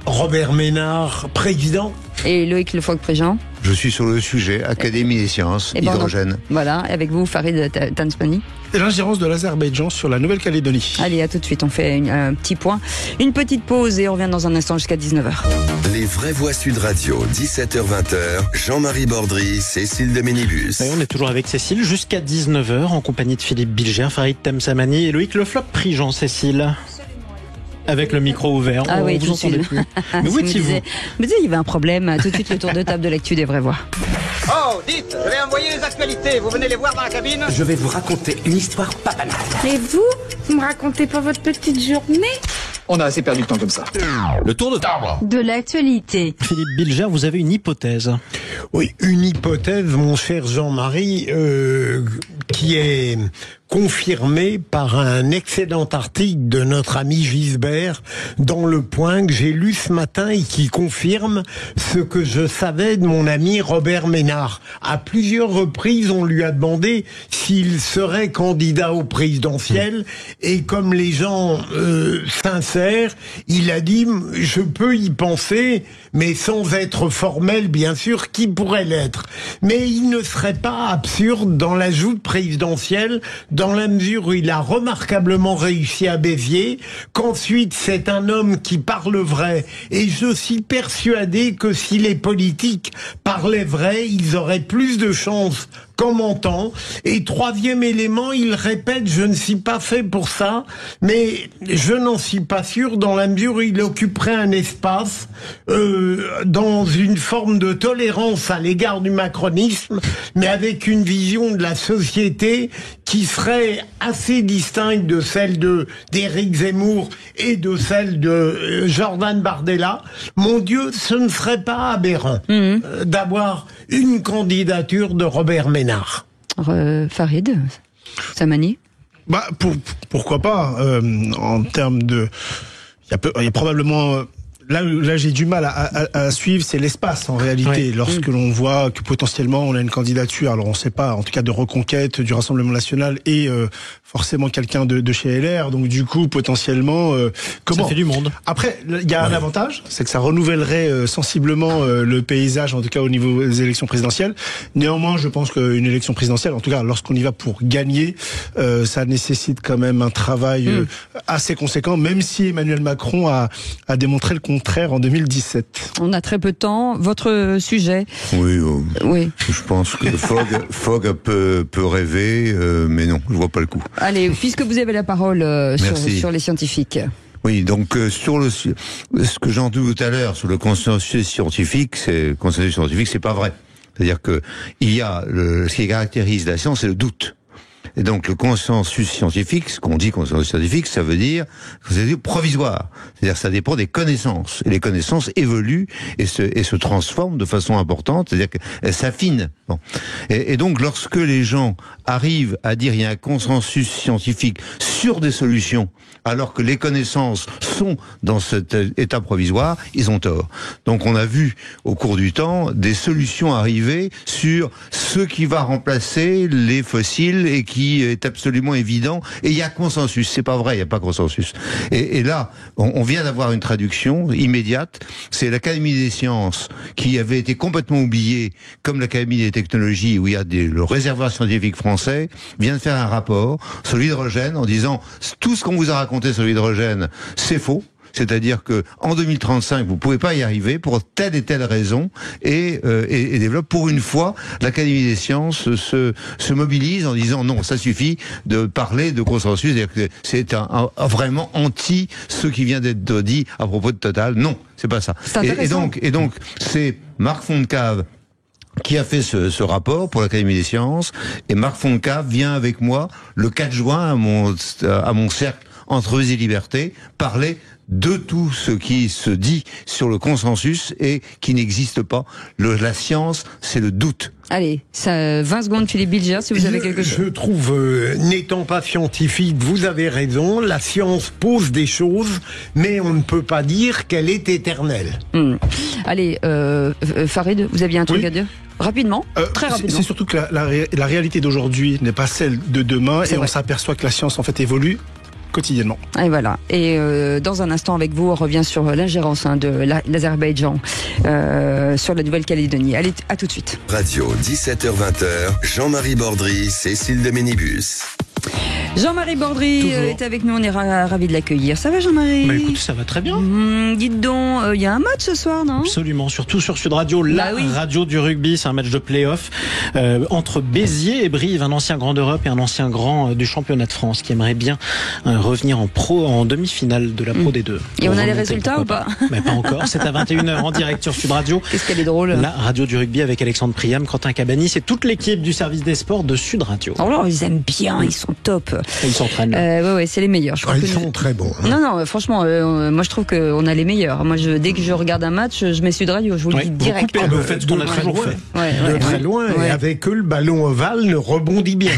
Robert Ménard, président Et Loïc Le Foc-Préjean? Je suis sur le sujet Académie des sciences, hydrogène. Voilà, avec vous, Farid Tanzmani. Et l'ingérence de l'Azerbaïdjan sur la Nouvelle-Calédonie. Allez, à tout de suite, on fait un petit point. Une petite pause et on revient dans un instant jusqu'à 19h. Les vraies voix Sud Radio, 17h-20h, Jean-Marie Bordry, Cécile de Ménibus. Et on est toujours avec Cécile jusqu'à 19h en compagnie de Philippe Bilger, Farid Tanzmani et Loïc Le Foc-Préjean. Cécile, avec le micro ouvert, ah oui, vous entendez plus. Mais où étiez-vous? Me disais, il y avait un problème. Tout de suite, le tour de table de l'actu des vraies voix. Oh, dites, je vais envoyer les actualités. Vous venez les voir dans la cabine? Je vais vous raconter une histoire pas banale. Et vous me racontez pas votre petite journée? On a assez perdu de temps comme ça. Le tour de table de l'actualité. Philippe Bilger, vous avez une hypothèse. Oui, une hypothèse, mon cher Jean-Marie, qui est confirmée par un excellent article de notre ami Gisbert dans Le Point que j'ai lu ce matin et qui confirme ce que je savais de mon ami Robert Ménard. À plusieurs reprises, on lui a demandé s'il serait candidat au présidentiel et comme les gens sincères, il a dit « je peux y penser », mais sans être formel, bien sûr, qui pourrait l'être. Mais il ne serait pas absurde dans la joute présidentielle, dans la mesure où il a remarquablement réussi à Béziers, qu'ensuite c'est un homme qui parle vrai. Et je suis persuadé que si les politiques parlaient vrai, ils auraient plus de chances qu'en mentant. Et troisième élément, il répète, je ne suis pas fait pour ça, mais je n'en suis pas sûr dans la mesure où il occuperait un espace dans une forme de tolérance à l'égard du macronisme, mais avec une vision de la société qui serait assez distincte de celle d'Éric Zemmour et de celle de Jordan Bardella. Mon Dieu, ce ne serait pas aberrant d'avoir une candidature de Robert Ménard. Farid Tanzmani. Pourquoi pas en termes de... Il y a probablement... Là j'ai du mal à suivre, c'est l'espace en réalité. Lorsque l'on voit que potentiellement on a une candidature, alors on ne sait pas, en tout cas de Reconquête, du Rassemblement National et forcément quelqu'un de chez LR, donc du coup potentiellement... ça fait du monde. Après, il y a un avantage, c'est que ça renouvellerait sensiblement le paysage, en tout cas au niveau des élections présidentielles. Néanmoins, je pense qu'une élection présidentielle, en tout cas lorsqu'on y va pour gagner, ça nécessite quand même un travail assez conséquent, même si Emmanuel Macron a démontré le contraire en 2017. On a très peu de temps. Votre sujet? Oui. Je pense que Fogg peut rêver, mais non, je vois pas le coup. Allez, puisque vous avez la parole sur les scientifiques. Oui, donc sur ce que j'ai entendu tout à l'heure sur le consensus scientifique, c'est pas vrai. C'est-à-dire que ce qui caractérise la science, c'est le doute. Et donc le consensus scientifique, ce qu'on dit consensus scientifique, ça veut dire provisoire. C'est-à-dire que ça dépend des connaissances. Et les connaissances évoluent et se transforment de façon importante, c'est-à-dire qu'elles s'affinent. Bon. Et donc lorsque les gens arrivent à dire il y a un consensus scientifique sur des solutions, alors que les connaissances sont dans cet état provisoire, ils ont tort. Donc on a vu au cours du temps des solutions arriver sur ce qui va remplacer les fossiles et qui est absolument évident, et il y a consensus. C'est pas vrai, il n'y a pas consensus. Et là, on vient d'avoir une traduction immédiate, c'est l'Académie des sciences, qui avait été complètement oubliée, comme l'Académie des technologies, où il y a le réservoir scientifique français, vient de faire un rapport sur l'hydrogène, en disant, tout ce qu'on vous a raconté sur l'hydrogène, c'est faux. C'est-à-dire que en 2035, vous pouvez pas y arriver pour telle et telle raison, et développe pour une fois l'Académie des sciences se mobilise en disant non, ça suffit de parler de consensus, c'est-à-dire que c'est vraiment anti ce qui vient d'être dit à propos de Total. Non, c'est pas ça. Et donc c'est Marc Fontcave qui a fait ce rapport pour l'Académie des sciences, et Marc Fontcave vient avec moi le 4 juin à mon cercle Entre eux et liberté parler de tout ce qui se dit sur le consensus et qui n'existe pas. La science, c'est le doute. Allez, 20 secondes, Philippe Bilger, si vous avez quelque chose. Je trouve, n'étant pas scientifique, vous avez raison, la science pose des choses, mais on ne peut pas dire qu'elle est éternelle. Allez, Farid, vous aviez un truc à dire ? Rapidement, très rapidement. C'est surtout que la réalité d'aujourd'hui n'est pas celle de demain, et on s'aperçoit que la science en fait évolue quotidiennement. Et voilà. Et dans un instant avec vous, on revient sur l'ingérence de l'Azerbaïdjan sur la Nouvelle-Calédonie. Allez, à tout de suite. Radio 17h-20h, Jean-Marie Bordry, Cécile de Ménibus. Jean-Marie Bordry est avec nous, on est ravis de l'accueillir. Ça va Jean-Marie? Écoute, ça va très bien. Dites donc, il y a un match ce soir, non? Absolument, surtout sur Sud Radio, radio du rugby, c'est un match de play-off entre Béziers et Brive, un ancien grand d'Europe et un ancien grand du championnat de France qui aimerait bien revenir en demi-finale de la Pro D2. Et on a les résultats ou pas? Mais pas encore, c'est à 21h en direct sur Sud Radio. Qu'est-ce qu'elle est drôle? La radio du rugby avec Alexandre Priam, Quentin Cabani, c'est toute l'équipe du service des sports de Sud Radio. Alors ils aiment bien, ils sont top. Et ils s'entraînent. Ouais, c'est les meilleurs. Ils sont très bons. Non, franchement, moi je trouve qu'on a les meilleurs. Moi, dès que je regarde un match, je mets Sud Radio, je vous le dis direct. Vous faites ce qu'on a toujours fait. De très loin, et avec eux, le ballon ovale ne rebondit bien.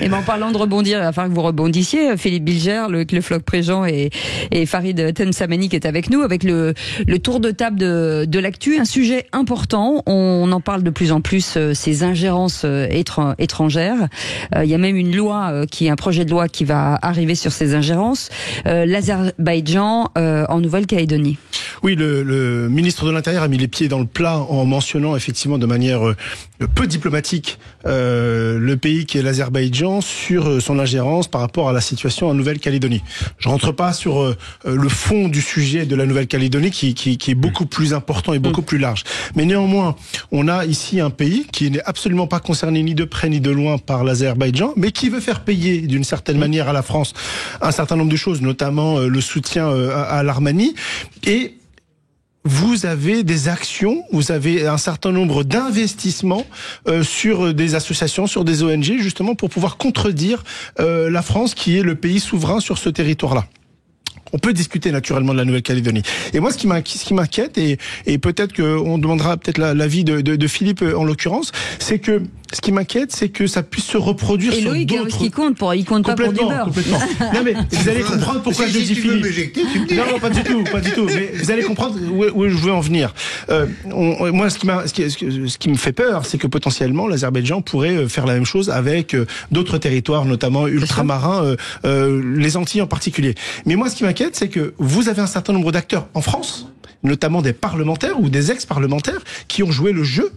Et en parlant de rebondir, il va falloir que vous rebondissiez. Philippe Bilger, le Floc Préjean et Farid Temsamani qui est avec nous, avec le tour de table de l'actu. Un sujet important, on en parle de plus en plus, ces ingérences étrangères. Il y a même un projet de loi qui va arriver sur ces ingérences. L'Azerbaïdjan en Nouvelle-Calédonie. Oui, le ministre de l'Intérieur a mis les pieds dans le plat en mentionnant effectivement de manière peu diplomatique le pays qui est l'Azerbaïdjan sur son ingérence par rapport à la situation en Nouvelle-Calédonie. Je rentre pas sur le fond du sujet de la Nouvelle-Calédonie qui est beaucoup plus important et beaucoup plus large. Mais néanmoins, on a ici un pays qui n'est absolument pas concerné ni de près ni de loin par l'Azerbaïdjan, mais qui veut faire payer d'une certaine manière à la France un certain nombre de choses, notamment le soutien à l'Arménie. Et vous avez des actions, vous avez un certain nombre d'investissements sur des associations, sur des ONG, justement pour pouvoir contredire la France qui est le pays souverain sur ce territoire-là. On peut discuter naturellement de la Nouvelle-Calédonie. Et moi, ce qui m'inquiète, et peut-être qu'on demandera peut-être l'avis de Philippe en l'occurrence, c'est que ce qui m'inquiète, c'est que ça puisse se reproduire sur d'autres... Et Loïc, ce qui compte, il compte pas pour du beurre. Complètement. Non mais vous allez comprendre pourquoi je dis Philippe. Non, pas du tout. Mais vous allez comprendre où je veux en venir. Moi, ce qui me fait peur, c'est que potentiellement l'Azerbaïdjan pourrait faire la même chose avec d'autres territoires, notamment ultramarins, les Antilles en particulier. Mais moi, ce qui m'inquiète, c'est que vous avez un certain nombre d'acteurs en France, notamment des parlementaires ou des ex-parlementaires, qui ont joué le jeu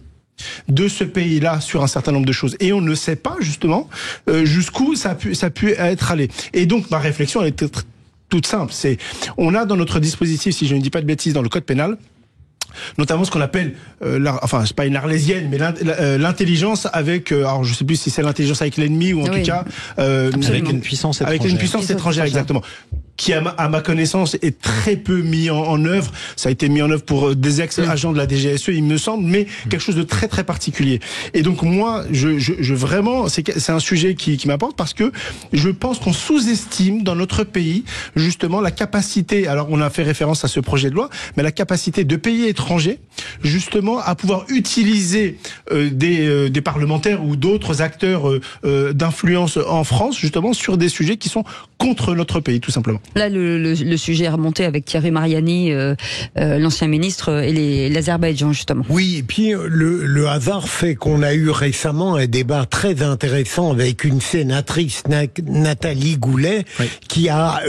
de ce pays-là sur un certain nombre de choses. Et on ne sait pas, justement, jusqu'où ça a pu être allé. Et donc, ma réflexion, elle est toute simple. On a dans notre dispositif, si je ne dis pas de bêtises, dans le code pénal, notamment ce qu'on appelle, c'est pas une arlésienne, mais l'intelligence avec, alors je sais plus si c'est l'intelligence avec l'ennemi ou en tout cas avec une puissance étrangère. Avec une puissance étrangère, exactement. Qui, à ma connaissance, est très peu mis en œuvre. Ça a été mis en œuvre pour des ex-agents de la DGSE, il me semble, mais quelque chose de très très particulier. Et donc moi, je vraiment, c'est un sujet qui m'apporte parce que je pense qu'on sous-estime dans notre pays justement la capacité. Alors on a fait référence à ce projet de loi, mais la capacité de pays étrangers justement à pouvoir utiliser des parlementaires ou d'autres acteurs d'influence en France justement sur des sujets qui sont contre notre pays, tout simplement. Là, le sujet est remonté avec Thierry Mariani, l'ancien ministre, et l'Azerbaïdjan, justement. Oui, et puis le hasard fait qu'on a eu récemment un débat très intéressant avec une sénatrice, Nathalie Goulet, qui a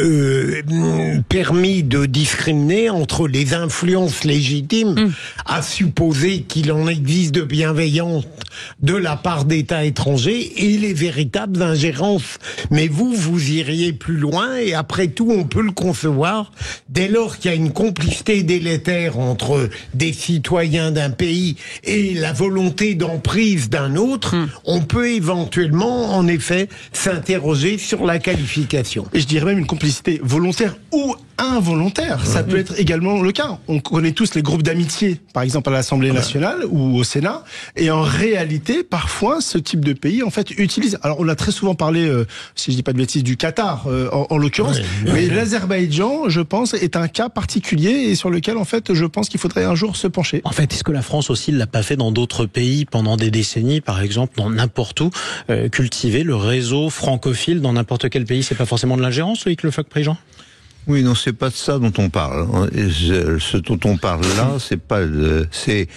permis de discriminer entre les influences légitimes, à supposer qu'il en existe de bienveillantes de la part d'États étrangers, et les véritables ingérences. Mais vous iriez plus loin, et après tout, on peut le concevoir dès lors qu'il y a une complicité délétère entre des citoyens d'un pays et la volonté d'emprise d'un autre, on peut éventuellement, en effet, s'interroger sur la qualification. Et je dirais même une complicité volontaire ou involontaire. Ça peut être également le cas. On connaît tous les groupes d'amitié, par exemple à l'Assemblée nationale ou au Sénat, et en réalité, parfois, ce type de pays, en fait, utilise... Alors, on a très souvent parlé, si je dis pas de bêtises, du Qatar, en l'occurrence, mais l'Azerbaïdjan, je pense, est un cas particulier et sur lequel, en fait, je pense qu'il faudrait un jour se pencher. En fait, est-ce que la France aussi ne l'a pas fait dans d'autres pays pendant des décennies, par exemple, dans n'importe où, cultiver le réseau francophile dans n'importe quel pays? C'est pas forcément de l'ingérence, Loïc Le Floc Préjean? Oui, non, c'est pas de ça dont on parle. Ce dont on parle là, c'est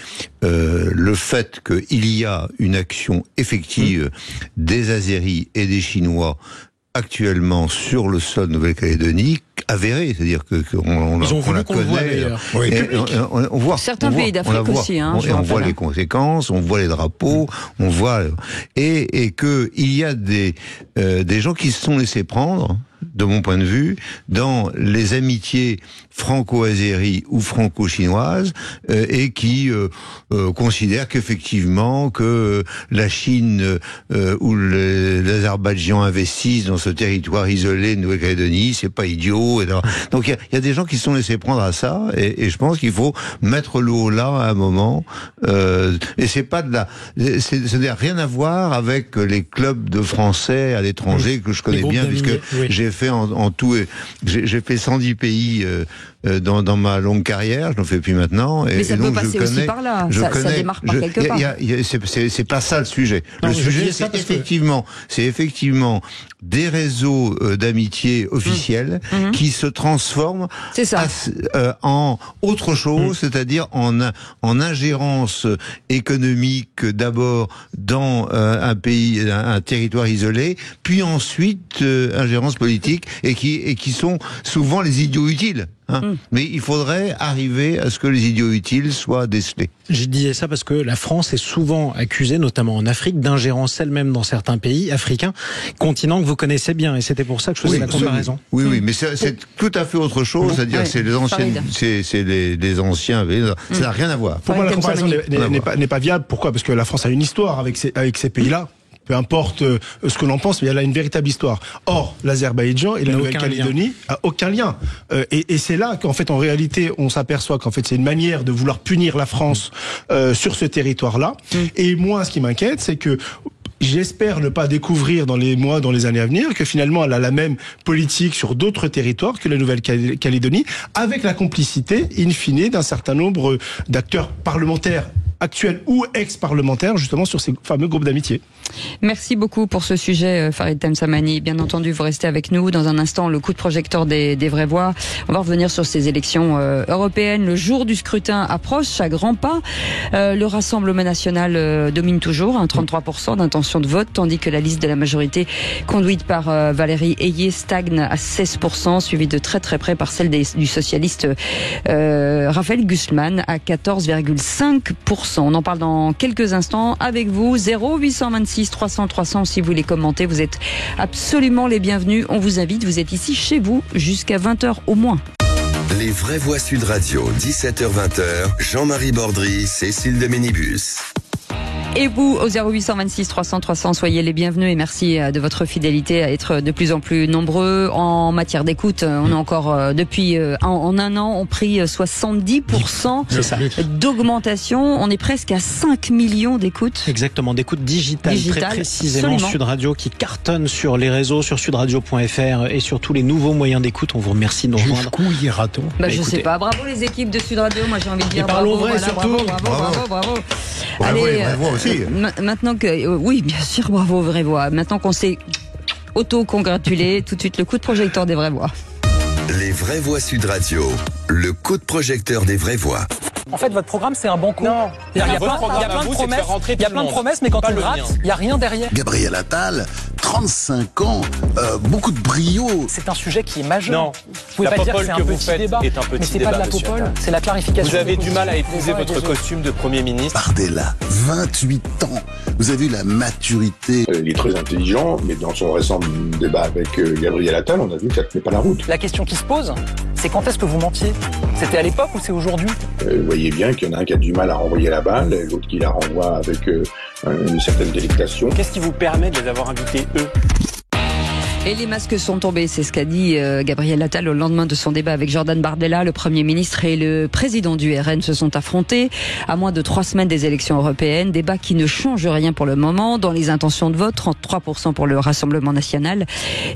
le fait qu'il y a une action effective des Azéris et des Chinois actuellement sur le sol de Nouvelle-Calédonie avérée, c'est-à-dire qu'on ils ont voulu qu'on le voit d'ailleurs. Oui. On voit certains pays d'Afrique aussi. On voit les conséquences, on voit les drapeaux, on voit et que il y a des gens qui se sont laissés prendre, de mon point de vue, dans les amitiés franco-azéries ou franco-chinoises et qui considèrent qu'effectivement que la Chine ou l'Azerbaïdjan investissent dans ce territoire isolé de Nouvelle-Calédonie, c'est pas idiot. Donc il y a des gens qui se sont laissés prendre à ça et je pense qu'il faut mettre le haut là à un moment. Et c'est pas ce n'a rien à voir avec les clubs de Français à l'étranger que je connais bien puisque j'ai fait en tout, j'ai fait 110 pays dans ma longue carrière, je n'en fais plus maintenant. Mais ça peut passer aussi par là, ça démarre par quelque part. C'est pas ça le sujet. Le sujet, c'est effectivement des réseaux d'amitié officiels qui se transforment en autre chose, c'est-à-dire en ingérence économique d'abord dans un pays, un territoire isolé, puis ensuite ingérence politique et qui sont souvent les idiots utiles. Mais il faudrait arriver à ce que les idiots utiles soient décelés. Je disais ça parce que la France est souvent accusée, notamment en Afrique, d'ingérence elle-même dans certains pays africains, continent que vous connaissez bien, et c'était pour ça que je faisais la comparaison. Oui, mais c'est tout à fait autre chose, c'est-à-dire c'est les anciennes, c'est les anciens, ça n'a rien à voir. Pour moi, la comparaison n'est pas viable. Pourquoi ? Parce que la France a une histoire avec ces pays-là. Peu importe ce que l'on pense, mais elle a une véritable histoire. Or, l'Azerbaïdjan et la Nouvelle-Calédonie a aucun lien. Et c'est là qu'en fait, en réalité, on s'aperçoit qu'en fait, c'est une manière de vouloir punir la France sur ce territoire-là. Et moi, ce qui m'inquiète, c'est que j'espère ne pas découvrir dans les mois, dans les années à venir, que finalement elle a la même politique sur d'autres territoires que la Nouvelle-Calédonie, avec la complicité, in fine, d'un certain nombre d'acteurs parlementaires actuels ou ex-parlementaires, justement sur ces fameux groupes d'amitié. Merci beaucoup pour ce sujet, Farid Temsamani. Bien entendu, vous restez avec nous. Dans un instant, le coup de projecteur des vraies voix. On va revenir sur ces élections européennes. Le jour du scrutin approche à grands pas. Le Rassemblement national domine toujours, 33% d'intention de vote, tandis que la liste de la majorité conduite par Valérie Ayé stagne à 16%, suivie de très très près par celle du socialiste Raphaël Guzman à 14,5%. On en parle dans quelques instants avec vous. 0826 300 300 si vous voulez commenter. Vous êtes absolument les bienvenus. On vous invite. Vous êtes ici chez vous jusqu'à 20h au moins. Les vraies voix Sud Radio, 17h-20h. Jean-Marie Bordry, Cécile de Ménibus. Et vous, au 0826 300 300, soyez les bienvenus et merci de votre fidélité à être de plus en plus nombreux. En matière d'écoute, on a encore, depuis en un an, on pris 70% d'augmentation. On est presque à 5 millions d'écoutes. Exactement, d'écoutes digitales, très précisément. Absolument. Sud Radio qui cartonne sur les réseaux, sur sudradio.fr et sur tous les nouveaux moyens d'écoute. On vous remercie de nous rejoindre. Jusqu'où ira-t-on ? Je sais pas. Bravo les équipes de Sud Radio. Moi j'ai envie de dire bravo. Vrai, voilà, bravo. Allez, maintenant que oui, bien sûr, bravo vraies voix. Maintenant qu'on s'est auto-congratulé, tout de suite le coup de projecteur des vraies voix. Les vraies voix Sud Radio, le coup de projecteur des vraies voix. En fait, votre programme, c'est un banco. Non. Il y a plein de promesses, mais quand on gratte, il n'y a rien derrière. Gabriel Attal, 35 ans, beaucoup de brio. C'est un sujet qui est majeur. Non, vous pouvez pas dire que c'est un petit débat. Mais c'est pas de la popole, c'est la clarification. Vous avez du mal à épouser votre costume de Premier ministre. Bardella, 28 ans. Vous avez eu la maturité. Il est très intelligent, mais dans son récent débat avec Gabriel Attal, on a vu que ça ne tenait pas la route. La question qui se pose, c'est quand est-ce que vous mentiez ? C'était à l'époque ou c'est aujourd'hui ? Vous voyez bien qu'il y en a un qui a du mal à renvoyer la balle, et l'autre qui la renvoie avec une certaine délectation. Qu'est-ce qui vous permet de les avoir invités, eux ? Et les masques sont tombés, c'est ce qu'a dit Gabriel Attal au lendemain de son débat avec Jordan Bardella. Le Premier ministre et le président du RN se sont affrontés à moins de 3 semaines des élections européennes. Débat qui ne change rien pour le moment. Dans les intentions de vote, 33% pour le Rassemblement national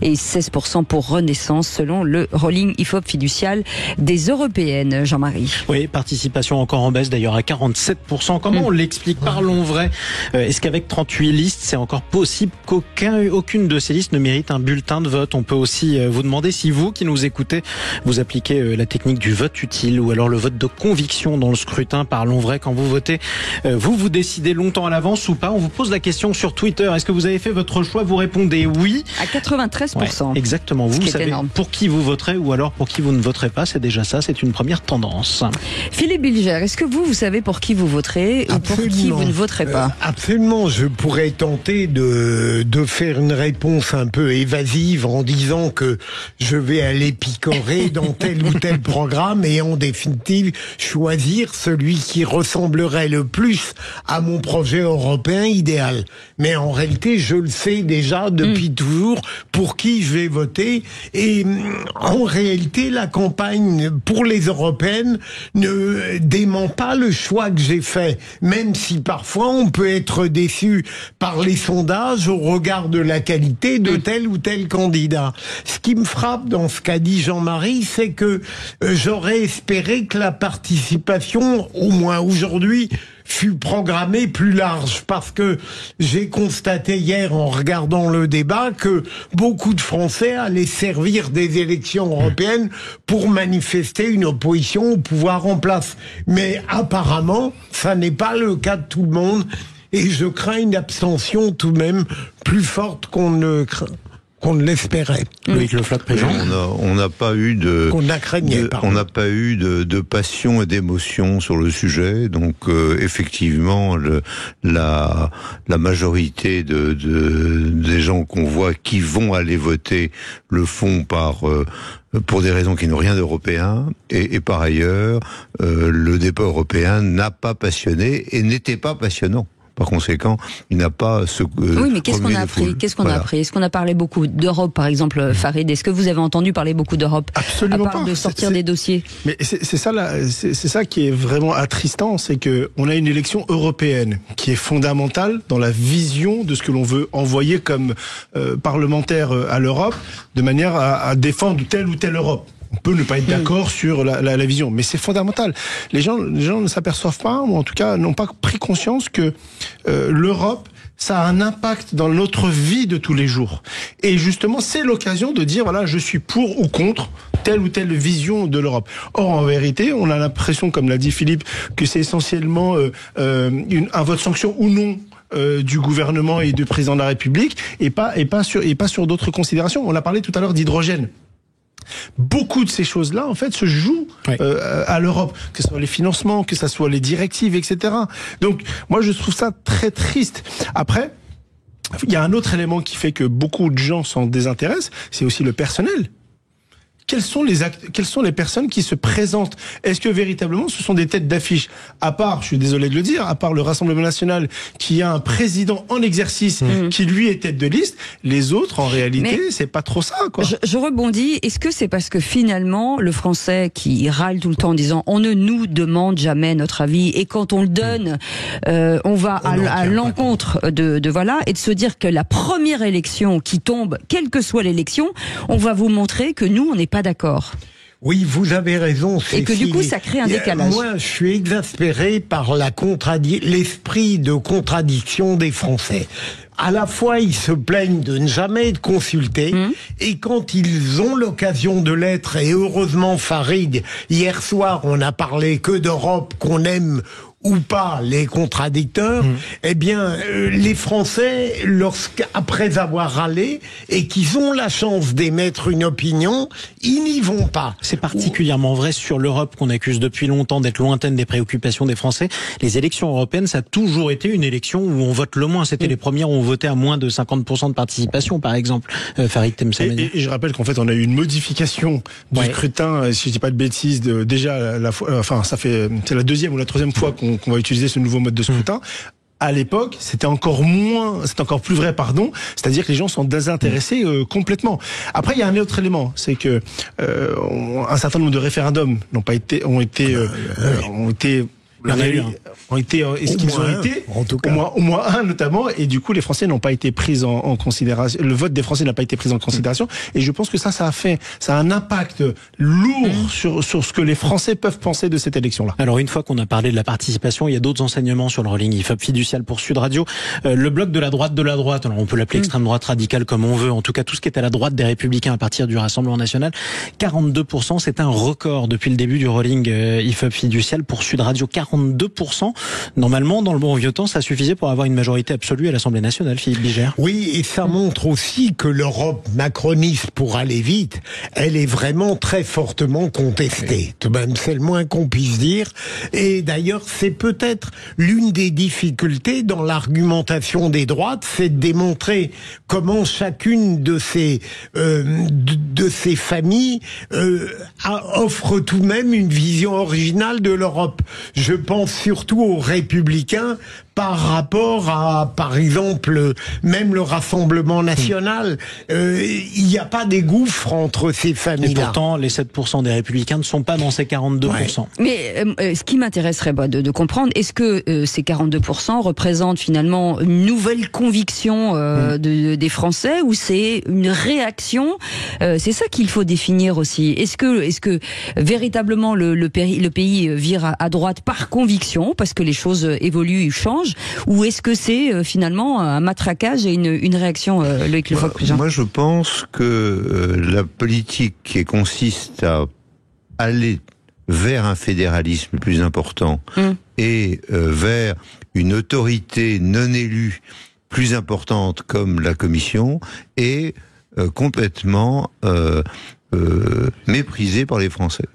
et 16% pour Renaissance, selon le rolling IFOP fiducial des européennes. Jean-Marie. Oui, participation encore en baisse d'ailleurs à 47%. Comment on l'explique ? Parlons vrai. Est-ce qu'avec 38 listes, c'est encore possible qu'aucune de ces listes ne mérite un bulletin bulletin de vote. On peut aussi vous demander si vous, qui nous écoutez, vous appliquez la technique du vote utile ou alors le vote de conviction dans le scrutin. Parlons vrai, quand vous votez, vous décidez longtemps à l'avance ou pas. On vous pose la question sur Twitter. Est-ce que vous avez fait votre choix? Vous répondez oui. À 93%. Ouais, exactement. Vous savez énorme. Pour qui vous voterez ou alors pour qui vous ne voterez pas. C'est déjà ça, c'est une première tendance. Philippe Bilger, est-ce que vous savez pour qui vous voterez ou pour qui vous ne voterez pas? Absolument. Je pourrais tenter de faire une réponse un peu évasive en disant que je vais aller picorer dans tel ou tel programme et en définitive choisir celui qui ressemblerait le plus à mon projet européen idéal. Mais en réalité, je le sais déjà depuis toujours pour qui je vais voter. Et en réalité, la campagne pour les européennes ne dément pas le choix que j'ai fait, même si parfois on peut être déçu par les sondages au regard de la qualité de tel ou tel candidat. Ce qui me frappe dans ce qu'a dit Jean-Marie, c'est que j'aurais espéré que la participation, au moins aujourd'hui, fut programmée plus large, parce que j'ai constaté hier en regardant le débat que beaucoup de Français allaient servir des élections européennes pour manifester une opposition au pouvoir en place. Mais apparemment, ça n'est pas le cas de tout le monde, et je crains une abstention tout de même plus forte qu'on ne l'espérait. Loïc Le Floch, président. On n'a pas eu de passion et d'émotion sur le sujet. Donc effectivement, la majorité des gens qu'on voit qui vont aller voter le font pour des raisons qui n'ont rien d'européen, et par ailleurs, le débat européen n'a pas passionné et n'était pas passionnant. Par conséquent, il n'a pas ce... oui, mais qu'est-ce qu'on a appris? Est-ce qu'on a parlé beaucoup d'Europe, par exemple, Farid? Est-ce que vous avez entendu parler beaucoup d'Europe? Absolument pas. À part de sortir des dossiers. Mais c'est ça qui est vraiment attristant, c'est que on a une élection européenne qui est fondamentale dans la vision de ce que l'on veut envoyer comme parlementaire à l'Europe, de manière à défendre telle ou telle Europe. On peut ne pas être d'accord sur la vision, mais c'est fondamental. Les gens ne s'aperçoivent pas, ou en tout cas n'ont pas pris conscience que l'Europe, ça a un impact dans notre vie de tous les jours. Et justement, c'est l'occasion de dire, voilà, je suis pour ou contre telle ou telle vision de l'Europe. Or, en vérité, on a l'impression, comme l'a dit Philippe, que c'est essentiellement un vote sanction ou non du gouvernement et du président de la République, et pas sur d'autres considérations. On a parlé tout à l'heure d'hydrogène. Beaucoup de ces choses-là, en fait, se jouent à l'Europe, que ce soit les financements, que ce soit les directives, etc. Donc, moi, je trouve ça très triste. Après, il y a un autre élément qui fait que beaucoup de gens s'en désintéressent, c'est aussi le personnel. Quelles sont les personnes qui se présentent? Est-ce que véritablement ce sont des têtes d'affiche? À part, je suis désolé de le dire, à part le Rassemblement national qui a un président en exercice qui lui est tête de liste, les autres en réalité c'est pas trop ça, quoi. Je rebondis. Est-ce que c'est parce que finalement le Français qui râle tout le temps en disant on ne nous demande jamais notre avis, et quand on le donne on va à l'encontre de voilà, et de se dire que la première élection qui tombe, quelle que soit l'élection, on va vous montrer que nous on n'est pas d'accord. Oui, vous avez raison. Et que du coup, ça crée un décalage. Moi, je suis exaspéré par l'esprit de contradiction des Français. À la fois, ils se plaignent de ne jamais être consultés, et quand ils ont l'occasion de l'être, et heureusement, Farid, hier soir, on a parlé que d'Europe, qu'on aime ou pas les contradicteurs, eh bien, les Français, après avoir râlé, et qu'ils ont la chance d'émettre une opinion, ils n'y vont pas. C'est particulièrement vrai sur l'Europe, qu'on accuse depuis longtemps d'être lointaine des préoccupations des Français. Les élections européennes, ça a toujours été une élection où on vote le moins. C'était les premières où on votait à moins de 50% de participation, par exemple. Farid Temsamani. Et je rappelle qu'en fait, on a eu une modification du scrutin, si je dis pas de bêtises, c'est la deuxième ou la troisième fois qu'on va utiliser ce nouveau mode de scrutin. À l'époque, c'était encore plus vrai, c'est-à-dire que les gens sont désintéressés complètement. Après, il y a un autre élément, c'est que un certain nombre de référendums ont été ont été, est-ce qu'ils ont été, en tout cas. au moins un notamment, et du coup les Français n'ont pas été pris en considération, le vote des Français n'a pas été pris en considération, et je pense que ça a un impact lourd sur ce que les Français peuvent penser de cette élection-là. Alors une fois qu'on a parlé de la participation, il y a d'autres enseignements sur le rolling IFOP fiducial pour Sud Radio. Le bloc de la droite, alors on peut l'appeler extrême droite radicale comme on veut, en tout cas tout ce qui est à la droite des Républicains à partir du Rassemblement National, 42%, c'est un record depuis le début du rolling IFOP fiducial pour Sud Radio. 42%. Normalement, dans le bon vieux temps, ça suffisait pour avoir une majorité absolue à l'Assemblée nationale, Philippe Bigère. Oui, et ça montre aussi que l'Europe macroniste, pour aller vite, elle est vraiment très fortement contestée. Tout de même, c'est le moins qu'on puisse dire. Et d'ailleurs, c'est peut-être l'une des difficultés dans l'argumentation des droites, c'est de démontrer comment chacune de ces familles offre tout de même une vision originale de l'Europe. Je pense surtout aux Républicains par rapport à, par exemple, même le Rassemblement National. Il n'y a pas des gouffres entre ces familles-là. Et pourtant, les 7% des Républicains ne sont pas dans ces 42%. Ouais. Mais ce qui m'intéresserait de comprendre, est-ce que ces 42% représentent finalement une nouvelle conviction des Français, ou c'est une réaction? C'est ça qu'il faut définir aussi. Est-ce que véritablement le pays vire à droite par conviction, parce que les choses évoluent, changent, ou est-ce que c'est finalement un matraquage et une réaction, Loïc Le Floch? Moi, je pense que la politique qui consiste à aller vers un fédéralisme plus important et vers une autorité non élue plus importante comme la Commission est complètement méprisée par les Français.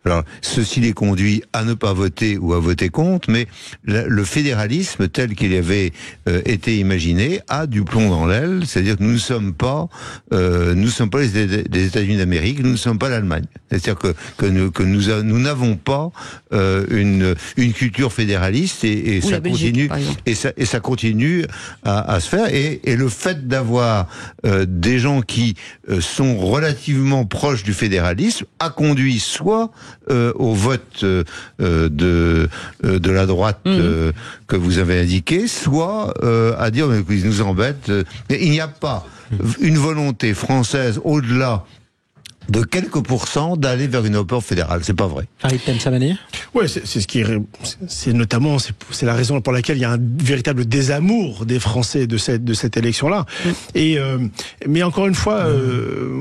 Alors, ceci les conduit à ne pas voter ou à voter contre, mais le fédéralisme tel qu'il avait été imaginé a du plomb dans l'aile, c'est-à-dire que nous ne sommes pas les États-Unis d'Amérique, nous ne sommes pas l'Allemagne. C'est-à-dire que nous n'avons pas une culture fédéraliste et ça continue et ça continue à se faire, et le fait d'avoir des gens qui sont relativement proches du fédéralisme a conduit soit au vote de la droite que vous avez indiqué, soit à dire mais ils nous embêtent. Il n'y a pas une volonté française au-delà de quelques pourcents d'aller vers une Europe fédérale, c'est pas vrai. Farid Temsamani. Ouais, c'est notamment c'est la raison pour laquelle il y a un véritable désamour des Français de cette élection-là. Et mais encore une fois,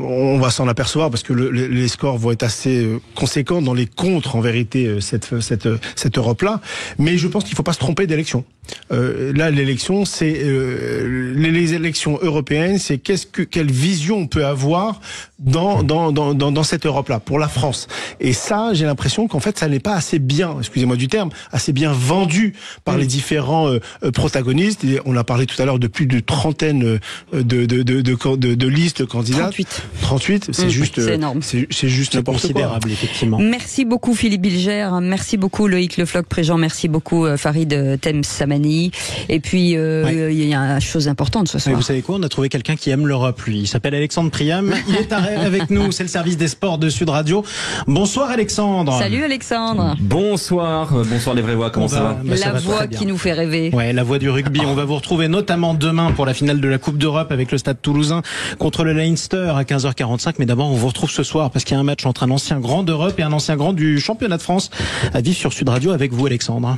on va s'en apercevoir parce que les scores vont être assez conséquents dans les contres en vérité cette Europe-là. Mais je pense qu'il faut pas se tromper d'élection. Là, l'élection, c'est les élections européennes, c'est quelle vision on peut avoir dans cette Europe-là pour la France. Et ça, j'ai l'impression qu'en fait, ça n'est pas assez bien, excusez-moi du terme, assez bien vendu par les différents protagonistes. Et on a parlé tout à l'heure de plus de trentaine de listes candidates. 38, c'est juste, c'est énorme. C'est juste n'importe quoi. Effectivement. Merci beaucoup Philippe Bilger, merci beaucoup Loïc Le Floch-Préjean, merci beaucoup Farid Temsamani. Et puis il y a une chose importante ce soir. Vous savez quoi, on a trouvé quelqu'un qui aime l'Europe, lui. Il s'appelle Alexandre Priam. Il est avec nous, c'est le service des sports de Sud Radio. Bonsoir Alexandre. Salut Alexandre. Bonsoir les vrais voix, comment ça va? La voix qui nous fait rêver. Ouais, la voix du rugby. On va vous retrouver notamment demain pour la finale de la Coupe d'Europe avec le Stade Toulousain contre le Leinster à 15h45. Mais d'abord, on vous retrouve ce soir parce qu'il y a un match entre un ancien grand d'Europe et un ancien grand du championnat de France à vivre sur Sud Radio avec vous Alexandre.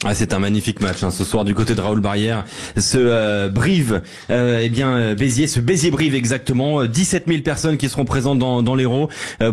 Ah, c'est un magnifique match ce soir du côté de Raoul Barrière. Ce Brive, Béziers, ce Béziers-Brive exactement, 17 000 personnes qui seront présentes dans l'Hérault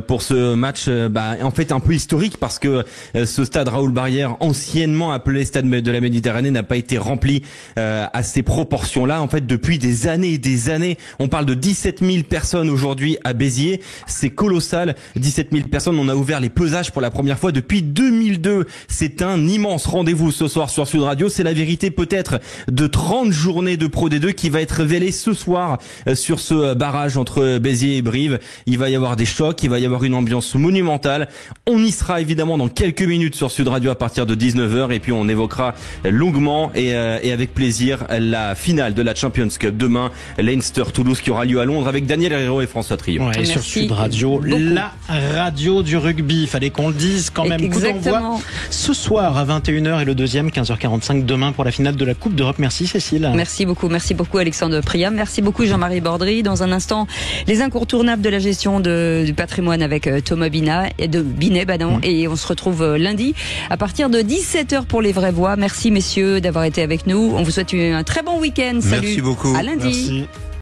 pour ce match, en fait un peu historique parce que ce stade Raoul Barrière, anciennement appelé stade de la Méditerranée, n'a pas été rempli à ces proportions-là. En fait, depuis des années et des années, on parle de 17 000 personnes aujourd'hui à Béziers. C'est colossal, 17 000 personnes. On a ouvert les pesages pour la première fois depuis 2002. C'est un immense rendez-vous ce soir sur Sud Radio. C'est la vérité peut-être de 30 journées de Pro D2 qui va être révélée ce soir sur ce barrage entre Béziers et Brive. Il va y avoir des chocs, il va y avoir une ambiance monumentale. On y sera évidemment dans quelques minutes sur Sud Radio à partir de 19h et puis on évoquera longuement et avec plaisir la finale de la Champions Cup demain, Leinster-Toulouse qui aura lieu à Londres avec Daniel Herrero et François Trio. Ouais, et sur Sud Radio, la radio du rugby, fallait qu'on le dise quand même. Exactement. Coup d'envoi ce soir à 21h et le deuxième 15h45 demain pour la finale de la Coupe d'Europe. Merci Cécile. Merci beaucoup Alexandre Priam. Merci beaucoup Jean-Marie Bordry. Dans un instant, les incontournables de la gestion du patrimoine avec Thomas Binet, et on se retrouve lundi à partir de 17h pour les vraies voix. Merci messieurs d'avoir été avec nous. On vous souhaite un très bon week-end. Salut. Merci beaucoup. À lundi. Merci.